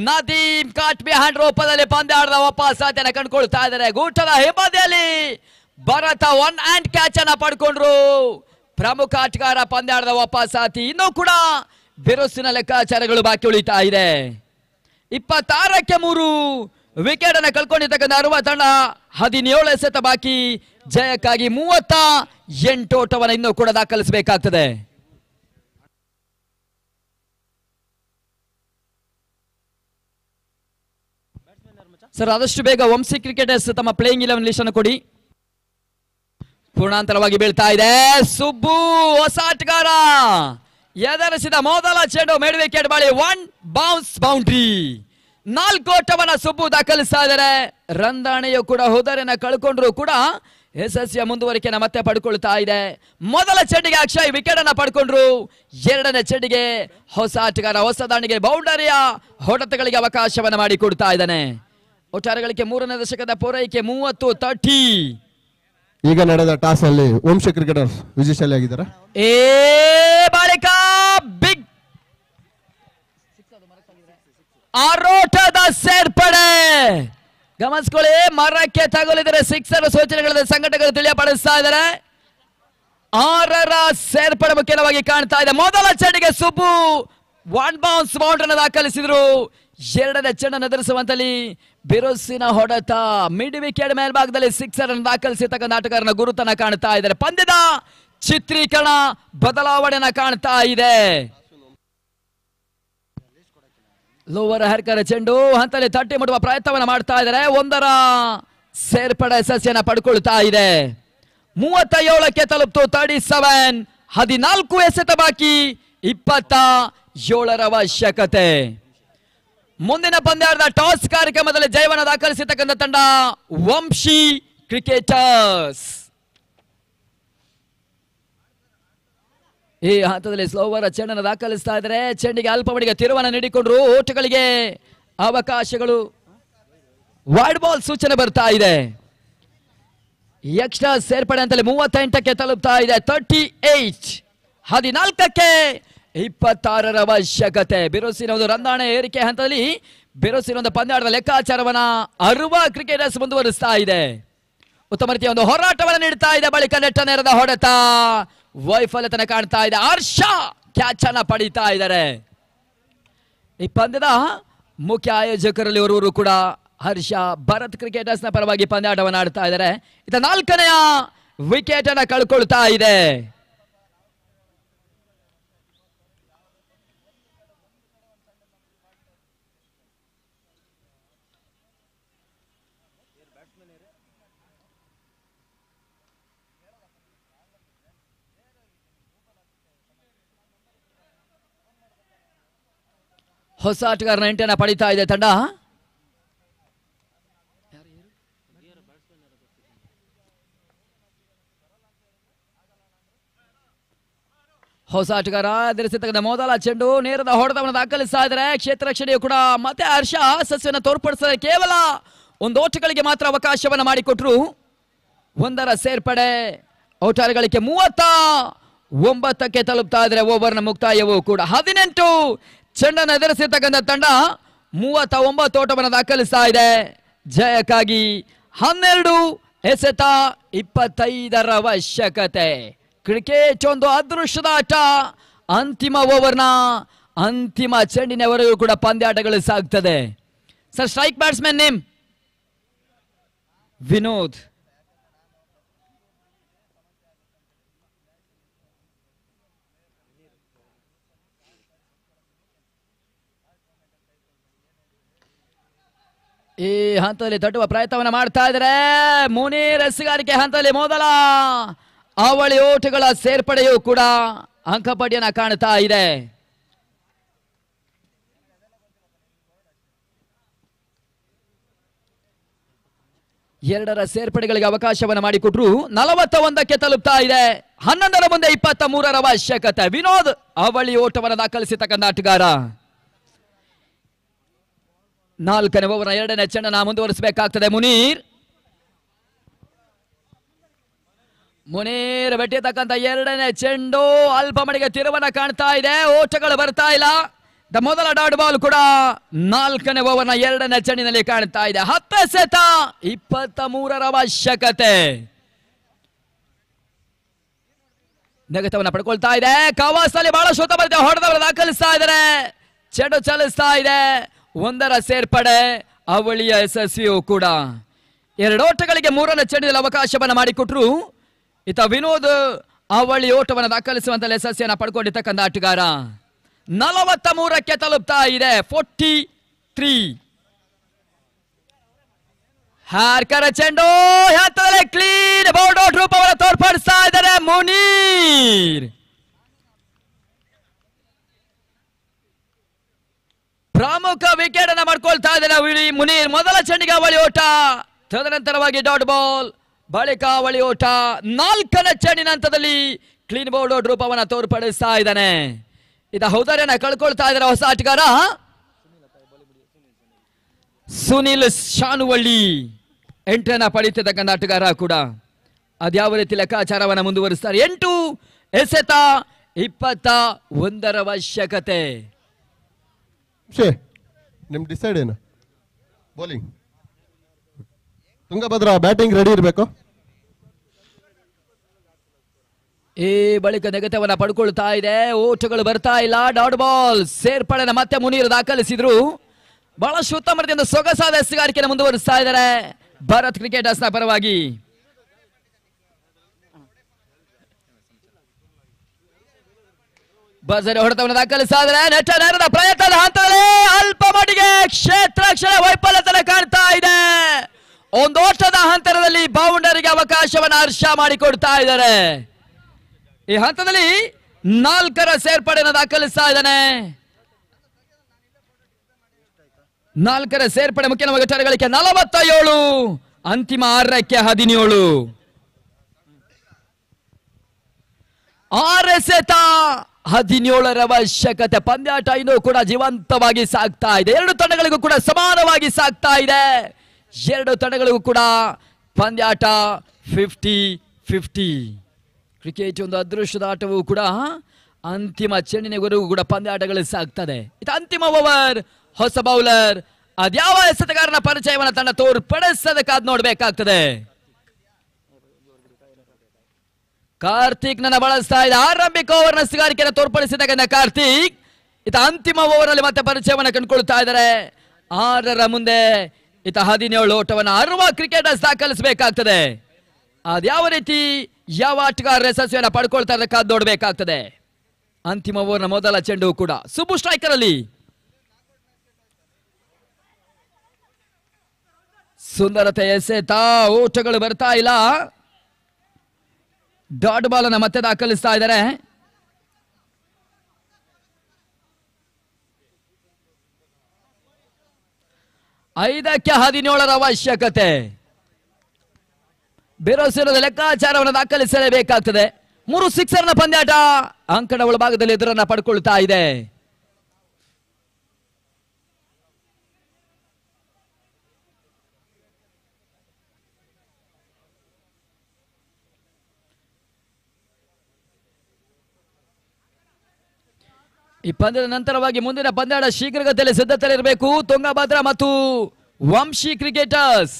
ನದೀಮ್ ಕಾಟ್ಬಿ ಹ್ಯಾಂಡ್ ರೂಪದಲ್ಲಿ ಪಂದ್ಯಾಟದ ವಾಪಸಾತಿಯನ್ನ ಕಂಡುಕೊಳ್ತಾ ಇದ್ದಾರೆ. ಗೂಟದ ಹಿಂಬದಿಯಲ್ಲಿ ಭರತ 1 ಹ್ಯಾಂಡ್ ಕ್ಯಾಚ್ ಅನ್ನ ಪಡ್ಕೊಂಡ್ರು. ಪ್ರಮುಖ ಆಟಗಾರ ಪಂದ್ಯಾಟದ ವಾಪಸಾತಿ. ಇನ್ನೂ ಕೂಡ ಬಿರುಸಿನ ಲೆಕ್ಕಾಚಾರಗಳು ಬಾಕಿ ಉಳಿತಾ ಇದೆ. 26ಕ್ಕೆ 3 ವಿಕೆಟ್ ಅನ್ನು ಕಳ್ಕೊಂಡಿರ್ತಕ್ಕಂಥ ಅರ್ವ ತಂಡ 17 ಎಸೆತ ಬಾಕಿ. ಜಯಕ್ಕಾಗಿ 38 ಓಟವನ್ನು ಇನ್ನೂ ಕೂಡ ದಾಖಲಿಸಬೇಕಾಗ್ತದೆ. ಸರ್ ಆದಷ್ಟು ಬೇಗ ವಂಶಿ ಕ್ರಿಕೆಟರ್ಸ್ ತಮ್ಮ ಪ್ಲೇಯಿಂಗ್ 11 ಲಿಸ್ಟ್ ಅನ್ನು ಕೊಡಿ. ಪೂರ್ಣಾಂತರವಾಗಿ ಬೀಳ್ತಾ ಇದೆ. ಸುಬ್ಬು ಹೊಸ ಆಟಗಾರ ಎದುರಿಸಿದ ಮೊದಲ ಚೆಂಡು ಮಿಡ್ ವಿಕೆಟ್ ಬಳಿ 1 ಬೌನ್ಸ್ ಬೌಂಡ್ರಿ. 4 ಓಟವನ್ನ ಸುಬ್ಬು ದಾಖಲಿಸ್ತಾ ಇದ್ದಾರೆ. ರಂದಾಣೆಯು ಕೂಡ ಹೋದರನ್ನ ಕಳ್ಕೊಂಡ್ರು ಕೂಡ ಯಶಸ್ವಿಯ ಮುಂದುವರಿಕೆಯನ್ನು ಮತ್ತೆ ಪಡ್ಕೊಳ್ತಾ ಇದೆ. ಮೊದಲ ಚೆಂಡಿಗೆ ಅಕ್ಷಯ್ ವಿಕೆಟ್ ಅನ್ನ ಪಡ್ಕೊಂಡ್ರು. ಎರಡನೇ ಚೆಂಡಿಗೆ ಹೊಸ ಆಟಗಾರ ಹೊಸ ದಾಂಡಿಗೆ ಬೌಂಡರಿಯ ಹೊಡೆತಗಳಿಗೆ ಅವಕಾಶವನ್ನು ಮಾಡಿಕೊಡ್ತಾ ಇದ್ದಾನೆ. ಒಟ್ಟಾರೆಗಳಿಗೆ 3ನೇ ದಶಕದ ಪೂರೈಕೆ 30-30. ಈಗ ನಡೆದ ಟಾಸ್ ಅಲ್ಲಿ ವಂಶಿ ಕ್ರಿಕೆಟರ್ಸ್ ವಿಜಯಶಾಲಿಯಾಗಿದ್ದಾರೆ. ಬಳಿಕ ಬಿಗ್ ಆರೋಟದ ಸೇರ್ಪಡೆ ಗಮನಿಸ್ಕೊಳ್ಳಿ. ಮರಕ್ಕೆ ತಗುಲಿದರೆ 6 ಸೂಚನೆಗಳನ್ನು ಸಂಘಟಕರು ತಿಳಿಯಪಡಿಸ್ತಾ ಇದ್ದಾರೆ. 6ರ ಸೇರ್ಪಡೆ ಮುಖ್ಯವಾಗಿ ಕಾಣ್ತಾ ಇದೆ. ಮೊದಲ ಚೆಂಡಿಗೆ ಸುಬ್ಬು 1 ಬೌನ್ಸ್ ಬೌಂಡ್ರನ್ನು ದಾಖಲಿಸಿದ್ರು. ಎರಡನೇ ಚೆಂಡನ್ನು ಎದುರಿಸುವಂತಲ್ಲಿ ಬಿರುಸಿನ ಹೊಡೆತ. ಮಿಡ್ ವಿಕೆಟ್ ಮೇಲ್ಭಾಗದಲ್ಲಿ 6 ಅನ್ನು ದಾಖಲಿಸಿರ್ತಕ್ಕಂಥ ಆಟಗಾರನ ಗುರುತನ್ನ ಕಾಣ್ತಾ ಇದ್ದಾರೆ. ಪಂದ್ಯದ ಚಿತ್ರೀಕರಣ ಬದಲಾವಣೆಯನ್ನ ಕಾಣ್ತಾ ಇದೆ. ಲೋವರ್ ಹರ್ಕರ ಚೆಂಡು ಹಂತದಲ್ಲಿ ತಟ್ಟಿ ಮುಟ್ಟುವ ಪ್ರಯತ್ನವನ್ನು ಮಾಡ್ತಾ ಇದ್ದಾರೆ. 1ರ ಸೇರ್ಪಡೆ ಯಶಸ್ಸಿಯನ್ನ ಪಡ್ಕೊಳ್ತಾ ಇದೆ. 37ಕ್ಕೆ ತಲುಪ್ತು. 37. 14 ಎಸೆತ ಬಾಕಿ. 7ರ ಅವಶ್ಯಕತೆ. ಮುಂದಿನ ಪಂದ್ಯಾಟದ ಟಾಸ್ ಕಾರ್ಯಕ್ರಮದಲ್ಲಿ ಜಯವನ್ನು ದಾಖಲಿಸಿರ್ತಕ್ಕಂಥ ತಂಡ ವಂಶಿ ಕ್ರಿಕೆಟರ್ಸ್. ಈ ಹಂತದಲ್ಲಿ ಸ್ಲೋವರ್ ಚೆಂಡನ್ನು ದಾಖಲಿಸ್ತಾ ಇದ್ದಾರೆ. ಚೆಂಡಿಗೆ ಅಲ್ಪ ಮಟ್ಟಿಗೆ ತಿರುವನ್ನು ನೀಡಿಕೊಂಡ್ರು. ಓಟಗಳಿಗೆ ಅವಕಾಶಗಳು. ವೈಡ್ ಬಾಲ್ ಸೂಚನೆ ಬರ್ತಾ ಇದೆ. ಎಕ್ಸ್ಟ್ರಾ ಸೇರ್ಪಡೆ ಅಂತಲೇ 38ಕ್ಕೆ ತಲುಪ್ತಾ ಇದೆ. 38 14ಕ್ಕೆ 26ರ ಅವಶ್ಯಕತೆ. ಬಿರುಸಿನ ಒಂದು ರಂದಾಣೆ ಏರಿಕೆ ಹಂತದಲ್ಲಿ ಬಿರುಸಿನ ಒಂದು ಪಂದ್ಯಾಟದ ಲೆಕ್ಕಾಚಾರವನ್ನ ಅರುವ ಕ್ರಿಕೆಟರ್ಸ್ ಮುಂದುವರಿಸ್ತಾ ಇದೆ. ಉತ್ತಮ ರೀತಿಯ ಒಂದು ಹೋರಾಟವನ್ನು ನೀಡ್ತಾ ಇದೆ. ಬಳಿಕ ನೆಟ್ಟ ನೇರದ ಹೊಡೆತ ವೈಫಲ್ಯತನ ಕಾಣ್ತಾ ಇದೆ. ಹರ್ಷ ಕ್ಯಾಚ್ ಅನ್ನ ಪಡೀತಾ ಇದ್ದಾರೆ. ಈ ಪಂದ್ಯದ ಮುಖ್ಯ ಆಯೋಜಕರಲ್ಲಿ ಓರ್ವರು ಕೂಡ ಹರ್ಷ. ಭರತ್ ಕ್ರಿಕೆಟರ್ಸ್ ನ ಪರವಾಗಿ ಪಂದ್ಯಾಟವನ್ನು ಆಡ್ತಾ ಇದ್ದಾರೆ. ಇತ 4ನೆಯ ವಿಕೆಟ್ ಅನ್ನ ಕಳ್ಕೊಳ್ತಾ ಇದೆ. ಹೊಸ ಆಟಗಾರನ ಎಂಟನ್ನ ಪಡಿತಾ ಇದೆ ತಂಡ. ಹೊಸ ಆಟಗಾರ ಧರಿಸಿರ್ತಕ್ಕಂಥ ಮೊದಲ ಚೆಂಡು ನೇರದ ಹೊಡೆತವನ್ನು ದಾಖಲಿಸ್ತಾ ಇದ್ದಾರೆ. ಕ್ಷೇತ್ರ ರಕ್ಷಣೆಯು ಕೂಡ ಮತ್ತೆ ಹರ್ಷ ಸಸ್ಯವನ್ನು ತೋರ್ಪಡಿಸಿದರೆ ಕೇವಲ ಒಂದು ಓಟಗಳಿಗೆ ಮಾತ್ರ ಅವಕಾಶವನ್ನು ಮಾಡಿಕೊಟ್ರು. 1ರ ಸೇರ್ಪಡೆ. ಔಟಾರ್ಗಳಿಗೆ 39ಕ್ಕೆ ತಲುಪ್ತಾ ಇದ್ದಾರೆ. ಓವರ್ನ ಮುಕ್ತಾಯವೂ ಕೂಡ 18 ಚೆಂಡನ್ನು ಎದುರಿಸಿರ್ತಕ್ಕಂಥ ತಂಡ 39 ಓಟವನ್ನು ದಾಖಲಿಸ್ತಾ ಇದೆ. ಜಯಕ್ಕಾಗಿ 12 ಎಸೆತ 25ರ ಅವಶ್ಯಕತೆ. ಕ್ರಿಕೆಟ್ ಒಂದು ಅದೃಷ್ಟದ ಆಟ. ಅಂತಿಮ ಓವರ್ನ ಅಂತಿಮ ಚೆಂಡಿನವರೆಗೂ ಕೂಡ ಪಂದ್ಯಾಟಗಳು ಸಾಗ್ತದೆ. Sir, strike batsman name Vinod. ಈ ಹಂತದಲ್ಲಿ ತಟ್ಟುವ ಪ್ರಯತ್ನವನ್ನು ಮಾಡ್ತಾ ಇದ್ದಾರೆ. ಮುನೀರ್ ಎಸ್ಗಾರಿಕೆ ಹಂತದಲ್ಲಿ ಮೊದಲ ಅವಳಿ ಓಟಗಳ ಸೇರ್ಪಡೆಯೂ ಕೂಡ ಅಂಕಪಟ್ಟಿಯನ್ನು ಕಾಣ್ತಾ ಇದೆ. ಎರಡರ ಸೇರ್ಪಡೆಗಳಿಗೆ ಅವಕಾಶವನ್ನು ಮಾಡಿಕೊಟ್ರು. 41ಕ್ಕೆ ತಲುಪ್ತಾ ಇದೆ. 11ರ ಮುಂದೆ 23ರ ಅವಶ್ಯಕತೆ. ವಿನೋದ್ ಅವಳಿ ಓಟವನ್ನು ದಾಖಲಿಸಿರ್ತಕ್ಕಂಥ ಆಟಗಾರ. 4ನೇ ಓವರ್ನ 2ನೇ ಚೆಂಡನ್ನು ಮುಂದುವರಿಸಬೇಕಾಗ್ತದೆ. ಮುನೀರ್ ಬೆಟ್ಟಿರ್ತಕ್ಕಂಥ 2ನೇ ಚೆಂಡು ಅಲ್ಪ ಮಟ್ಟಿಗೆ ತಿರುವನ್ನ ಕಾಣ್ತಾ ಇದೆ. ಓಟಗಳು ಬರ್ತಾ ಇಲ್ಲ. ಮೊದಲ ಡಾಟ್ ಬಾಲ್ ಕೂಡ 4ನೇ ಓವರ್ನ 2ನೇ ಚೆಂಡಿನಲ್ಲಿ ಕಾಣ್ತಾ ಇದೆ. 10 ಎಸೆತ 23ರ ಅವಶ್ಯಕತೆ. ನೆಗೆತವನ್ನ ಪಡ್ಕೊಳ್ತಾ ಇದೆ. ಕವಾಸಲ್ಲಿ ಬಹಳ ಶೋತ ಹೊಡೆದವರು ದಾಖಲಿಸ್ತಾ ಇದ್ದಾರೆ. ಚೆಂಡು ಚಲಿಸ್ತಾ ಇದೆ. 1ರ ಸೇರ್ಪಡೆ ಅವಳಿಯ ಯಶಸ್ವಿಯೂ ಕೂಡ. 2 ಓಟಗಳಿಗೆ 3ನೇ ಚೆಂಡಿನಲ್ಲಿ ಅವಕಾಶವನ್ನು ಮಾಡಿಕೊಟ್ರು. ಇತ ವಿನೋದ್ ಅವಳಿ ಓಟವನ್ನು ದಾಖಲಿಸುವಂತ ಯಶಸ್ವಿಯನ್ನು ಪಡ್ಕೊಂಡಿರ್ತಕ್ಕಂಥ ಆಟಗಾರ. 43ಕ್ಕೆ ತಲುಪ್ತಾ ಇದೆ. 43. ಹಾರ್ಕರ ಚೆಂಡು ಹತ್ತಲೇ ಕ್ಲೀನ್ ಬೌಂಡ್ ಔಟ್ ರೂಪವನ್ನು ತೋರ್ಪಡಿಸ್ತಾ ಇದ್ದಾರೆ ಮುನೀರ್. ಪ್ರಮುಖ ವಿಕೆಟ್ ಅನ್ನ ಮಾಡ್ಕೊಳ್ತಾ ಇದ್ದಾರೆ ಮುನೀರ್. ಮೊದಲ ಚೆಂಡಿಗೆ ಅವಳಿ ಓಟ, ತದನಂತರವಾಗಿ ಡಾಟ್ ಬಾಲ್, ಬಳಿಕ ಅವಳಿ ಓಟ. 4ನೇ ಚೆಂಡಿನ ಹಂತದಲ್ಲಿ ಕ್ಲೀನ್ ಬೌಂಡ್ ಔಟ್ ರೂಪವನ್ನು ತೋರ್ಪಡಿಸ್ತಾ ಇದ್ದಾನೆ. ಇದ ಹೌದಾರ್ಯನ ಕಳ್ಕೊಳ್ತಾ ಇದ್ದಾರೆ ಹೊಸ ಆಟಗಾರ ಸುನಿಲ್ ಶಾನುವಳ್ಳಿ. ಎಂಟರನ್ನ ಪಡೀತಿರ್ತಕ್ಕಂಥ ಆಟಗಾರ ಕೂಡ ಅದ್ಯಾವ ರೀತಿ ಲೆಕ್ಕಾಚಾರವನ್ನ ಮುಂದುವರಿಸ್ತಾರೆ. 8 ಎಸೆತ 21ರ ಅವಶ್ಯಕತೆ. ನಿಮ್ ಡಿಸೈಡ್ ಏನು? ಬೌಲಿಂಗ್ ತುಂಗಭದ್ರಾ ಬ್ಯಾಟಿಂಗ್ ರೆಡಿ ಇರಬೇಕು. ಈ ಬಳಿಕ ನೆಗೆತವನ್ನ ಪಡ್ಕೊಳ್ತಾ ಇದೆ. ಓಟಗಳು ಬರ್ತಾ ಇಲ್ಲ. ಡಾಟ್ ಬಾಲ್ ಸೇರ್ಪಡೆನ ಮತ್ತೆ ಮುನೀರ್ ದಾಖಲಿಸಿದ್ರು. ಬಹಳಷ್ಟು ಉತ್ತಮ ರೀತಿಯಿಂದ ಸೊಗಸಾದ ಎಸೆಗಾರಿಕೆಯನ್ನು ಮುಂದುವರಿಸ್ತಾ ಇದ್ದಾರೆ ಭಾರತ್ ಕ್ರಿಕೆಟರ್ಸ್ ನ ಪರವಾಗಿ. ಭರ್ಜರಿ ಹೊಡೆತವನ್ನು ದಾಖಲಿಸ್ತಾ ಇದ್ದಾರೆ. ನೆಟ್ಟ ನೇರದ ಪ್ರಯತ್ನದ ಹಂತದಲ್ಲಿ ಅಲ್ಪ ಮಟ್ಟಿಗೆ ಕ್ಷೇತ್ರ ರಕ್ಷಣೆ ವೈಫಲ್ಯತನ ಕಾಣ್ತಾ ಇದೆ. ಒಂದು ಓಟದ ಹಂತದಲ್ಲಿ ಬೌಂಡರಿಗೆ ಅವಕಾಶವನ್ನು ಹರ್ಷ ಮಾಡಿಕೊಡ್ತಾ ಇದ್ದಾರೆ. ಈ ಹಂತದಲ್ಲಿ 4ರ ಸೇರ್ಪಡೆಯನ್ನು ದಾಖಲಿಸ್ತಾ ಇದ್ದಾನೆ. 4ರ ಸೇರ್ಪಡೆ ಮುಖ್ಯ ಗಳಿಕೆ 47, ಅಂತಿಮ 6ಕ್ಕೆ 17. 6 ಎಸೆತ 17ರ ಅವಶ್ಯಕತೆ. ಪಂದ್ಯಾಟ ಇನ್ನೂ ಕೂಡ ಜೀವಂತವಾಗಿ ಸಾಗ್ತಾ ಇದೆ. ಎರಡು ತಂಡಗಳಿಗೂ ಕೂಡ ಸಮಾನವಾಗಿ ಸಾಗ್ತಾ ಇದೆ. ಎರಡು ತಂಡಗಳಿಗೂ ಕೂಡ ಪಂದ್ಯಾಟ 50-50. ಕ್ರಿಕೆಟ್ ಒಂದು ಅದೃಷ್ಟದ ಆಟವೂ ಕೂಡ ಅಂತಿಮ ಚೆಂಡಿನವರೆಗೂ ಕೂಡ ಪಂದ್ಯಾಟಗಳು ಸಾಗ್ತದೆ. ಇದು ಅಂತಿಮ ಓವರ್. ಹೊಸ ಬೌಲರ್ ಅದ್ಯಾವ ಎಸೆತಗಾರನ ಪರಿಚಯವನ್ನ ತಂಡ ತೋರ್ಪಡಿಸೋದಕ್ಕಾದ್ ನೋಡ್ಬೇಕಾಗ್ತದೆ. ಕಾರ್ತಿಕ್ ನನ್ನ ಬಳಸ್ತಾ ಇದೆ. ಆರಂಭಿಕ ಓವರ್ನ ಸಿಗಾರಿಕೆಯನ್ನು ತೋರ್ಪಡಿಸಿದಾಗ ಕಾರ್ತಿಕ್ ಇತ ಅಂತಿಮ ಓವರ್ ಅಲ್ಲಿ ಮತ್ತೆ ಪರಿಚಯವನ್ನು ಕಂಡುಕೊಳ್ತಾ ಇದ್ದಾರೆ. 6ರ ಮುಂದೆ ಇತ 17 ಓಟವನ್ನು 60 ಕ್ರಿಕೆಟರ್ಸ್ ದಾಖಲಿಸಬೇಕಾಗ್ತದೆ. ಅದ್ಯಾವ ರೀತಿ ಯಾವ ಆಟಗಾರರ ಯಶಸ್ವಿಯನ್ನು ಪಡ್ಕೊಳ್ತಾ ಇರಬೇಕಾದ್ ನೋಡ್ಬೇಕಾಗ್ತದೆ. ಅಂತಿಮ ಓವರ್ನ ಮೊದಲ ಚೆಂಡು ಕೂಡ ಸುಬ್ಬು ಸ್ಟ್ರೈಕರ್ ಅಲ್ಲಿ ಸುಂದರತೆ ಎಸೆತ. ಓಟಗಳು ಬರ್ತಾ ಇಲ್ಲ. ಡಾಟ್ ಬಾಲ್ ಅನ್ನ ಮತ್ತೆ ದಾಖಲಿಸ್ತಾ ಇದ್ದಾರೆ. ಐದಕ್ಕೆ 17ರ ಅವಶ್ಯಕತೆ. ಬೇರೋಸಿರದ ಲೆಕ್ಕಾಚಾರವನ್ನು ದಾಖಲಿಸಲೇಬೇಕಾಗ್ತದೆ. 3 ಸಿಕ್ಸರ್ನ ಪಂದ್ಯಾಟ ಅಂಕಣ ಒಳಭಾಗದಲ್ಲಿ ಎದುರನ್ನ ಪಡ್ಕೊಳ್ತಾ ಇದೆ. ಈ ಪಂದ್ಯದ ನಂತರವಾಗಿ ಮುಂದಿನ ಪಂದ್ಯಾಟ ಶೀಘ್ರಗತಿಯಲ್ಲಿ ಸಿದ್ಧತೆಯಲ್ಲಿರಬೇಕು. ತುಂಗಭದ್ರಾ ಮತ್ತು ವಂಶಿ ಕ್ರಿಕೆಟರ್ಸ್.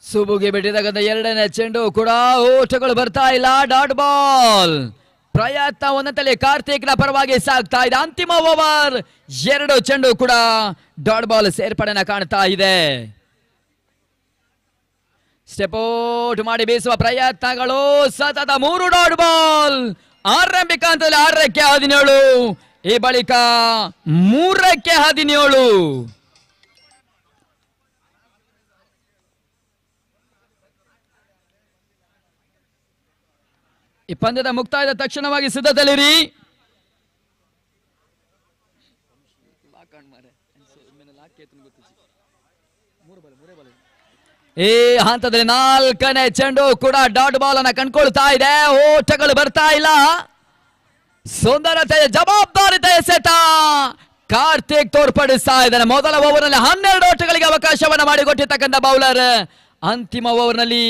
ಸುಬುಗೆ ಬಿಟ್ಟಿದಾಗ ಎರಡನೇ ಚೆಂಡು ಕೂಡ ಓಟಗಳು ಬರ್ತಾ ಇಲ್ಲ. ಡಾಟ್ ಬಾಲ್ ಪ್ರಯತ್ನ ಒಂದಂತಲ್ಲಿ ಕಾರ್ತಿಕ್ನ ಪರವಾಗಿ ಸಾಗ್ತಾ ಇದೆ. ಅಂತಿಮ ಓವರ್ 2 ಚೆಂಡು ಕೂಡ ಡಾಟ್ ಬಾಲ್ ಸೇರ್ಪಡೆನ ಕಾಣ್ತಾ ಇದೆ. ಸ್ಟೆಪ್ ಔಟ್ ಮಾಡಿ ಬೀಸುವ ಪ್ರಯತ್ನಗಳು ಸತತ 3 ಡಾಟ್ ಬಾಲ್. ಆರಂಭಿಕ ಹಂತದಲ್ಲಿ 6ಕ್ಕೆ 17, ಈ ಬಳಿಕ 3ಕ್ಕೆ 17. ಈ ಪಂದ್ಯದ ಮುಕ್ತಾಯದ ತಕ್ಷಣವಾಗಿ ಸಿದ್ಧತೆಯಲ್ಲಿರಿ. ಈ ಹಂತದಲ್ಲಿ 4ನೇ ಚೆಂಡು ಕೂಡ ಡಾಟ್ ಬಾಲ್ ಅನ್ನ ಕಂಡುಕೊಳ್ತಾ ಇದೆ. ಓಟಗಳು ಬರ್ತಾ ಇಲ್ಲ. ಸುಂದರತೆ ಜವಾಬ್ದಾರಿತೆ ಎಸೆತ ಕಾರ್ತಿಕ್ ತೋರ್ಪಡಿಸ್ತಾ ಇದ್ದಾನೆ. ಮೊದಲ ಓವರ್ ನಲ್ಲಿ 12 ಓಟಗಳಿಗೆ ಅವಕಾಶವನ್ನ ಮಾಡಿಕೊಟ್ಟಿರ್ತಕ್ಕಂಥ ಬೌಲರ್ ಅಂತಿಮ ಓವರ್ ನಲ್ಲಿ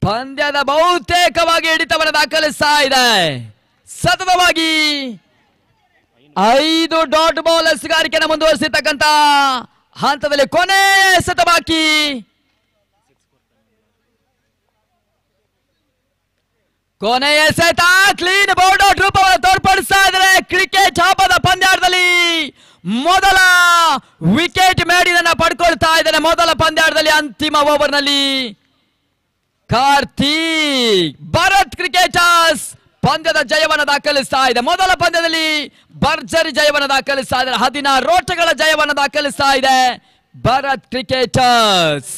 ಪಂದ್ಯದ ಬಹುತೇಕವಾಗಿ ಹಿಡಿತವನ್ನು ದಾಖಲಿಸ್ತಾ ಇದೆ. ಸತತವಾಗಿ 5 ಡಾಟ್ ಬಾಲ್ ಎಸೆಗಾರಿಕೆಯನ್ನು ಮುಂದುವರಿಸಿರ್ತಕ್ಕಂಥ ಹಂತದಲ್ಲಿ ಕೊನೆ ಎಸೆತ ಬಾಕಿ. ಕೊನೆ ಎಸೆತ ಕ್ಲೀನ್ ಬೌಲ್ಡ್ ಔಟ್ ರೂಪವನ್ನು ತೋರ್ಪಡಿಸ್ತಾ ಇದ್ದಾರೆ. ಕ್ರಿಕೆಟ್ ಹಬ್ಬದ ಪಂದ್ಯಾಟದಲ್ಲಿ ಮೊದಲ ವಿಕೆಟ್ ಮೇಡಿನ ಪಡ್ಕೊಳ್ತಾ ಇದ್ದಾರೆ. ಮೊದಲ ಪಂದ್ಯಾಟದಲ್ಲಿ ಅಂತಿಮ ಓವರ್ ನಲ್ಲಿ ಕಾರ್ತಿಕ್ ಭಾರತ್ ಕ್ರಿಕೆಟರ್ಸ್ ಪಂದ್ಯದ ಜಯವನ್ನು ದಾಖಲಿಸ್ತಾ ಇದೆ. ಮೊದಲ ಪಂದ್ಯದಲ್ಲಿ ಭರ್ಜರಿ ಜಯವನ್ನು ದಾಖಲಿಸ್ತಾ ಇದೆ. 16 ಓಟಗಳ ಜಯವನ್ನು ದಾಖಲಿಸ್ತಾ ಇದೆ ಭಾರತ್ ಕ್ರಿಕೆಟರ್ಸ್.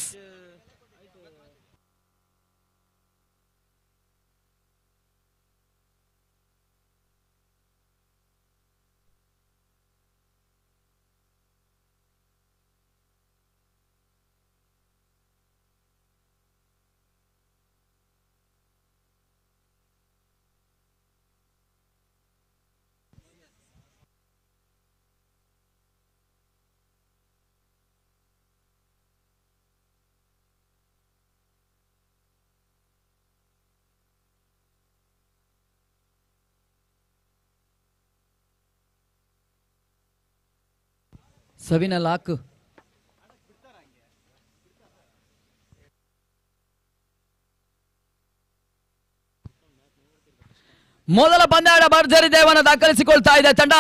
ಸವಿನ ಲಾಕ್ ಮೊದಲ ಪಂದ್ಯಾಟ ಭರ್ಜರಿ ಜಯವನ್ನು ದಾಖಲಿಸಿಕೊಳ್ತಾ ಇದೆ ತಂಡ.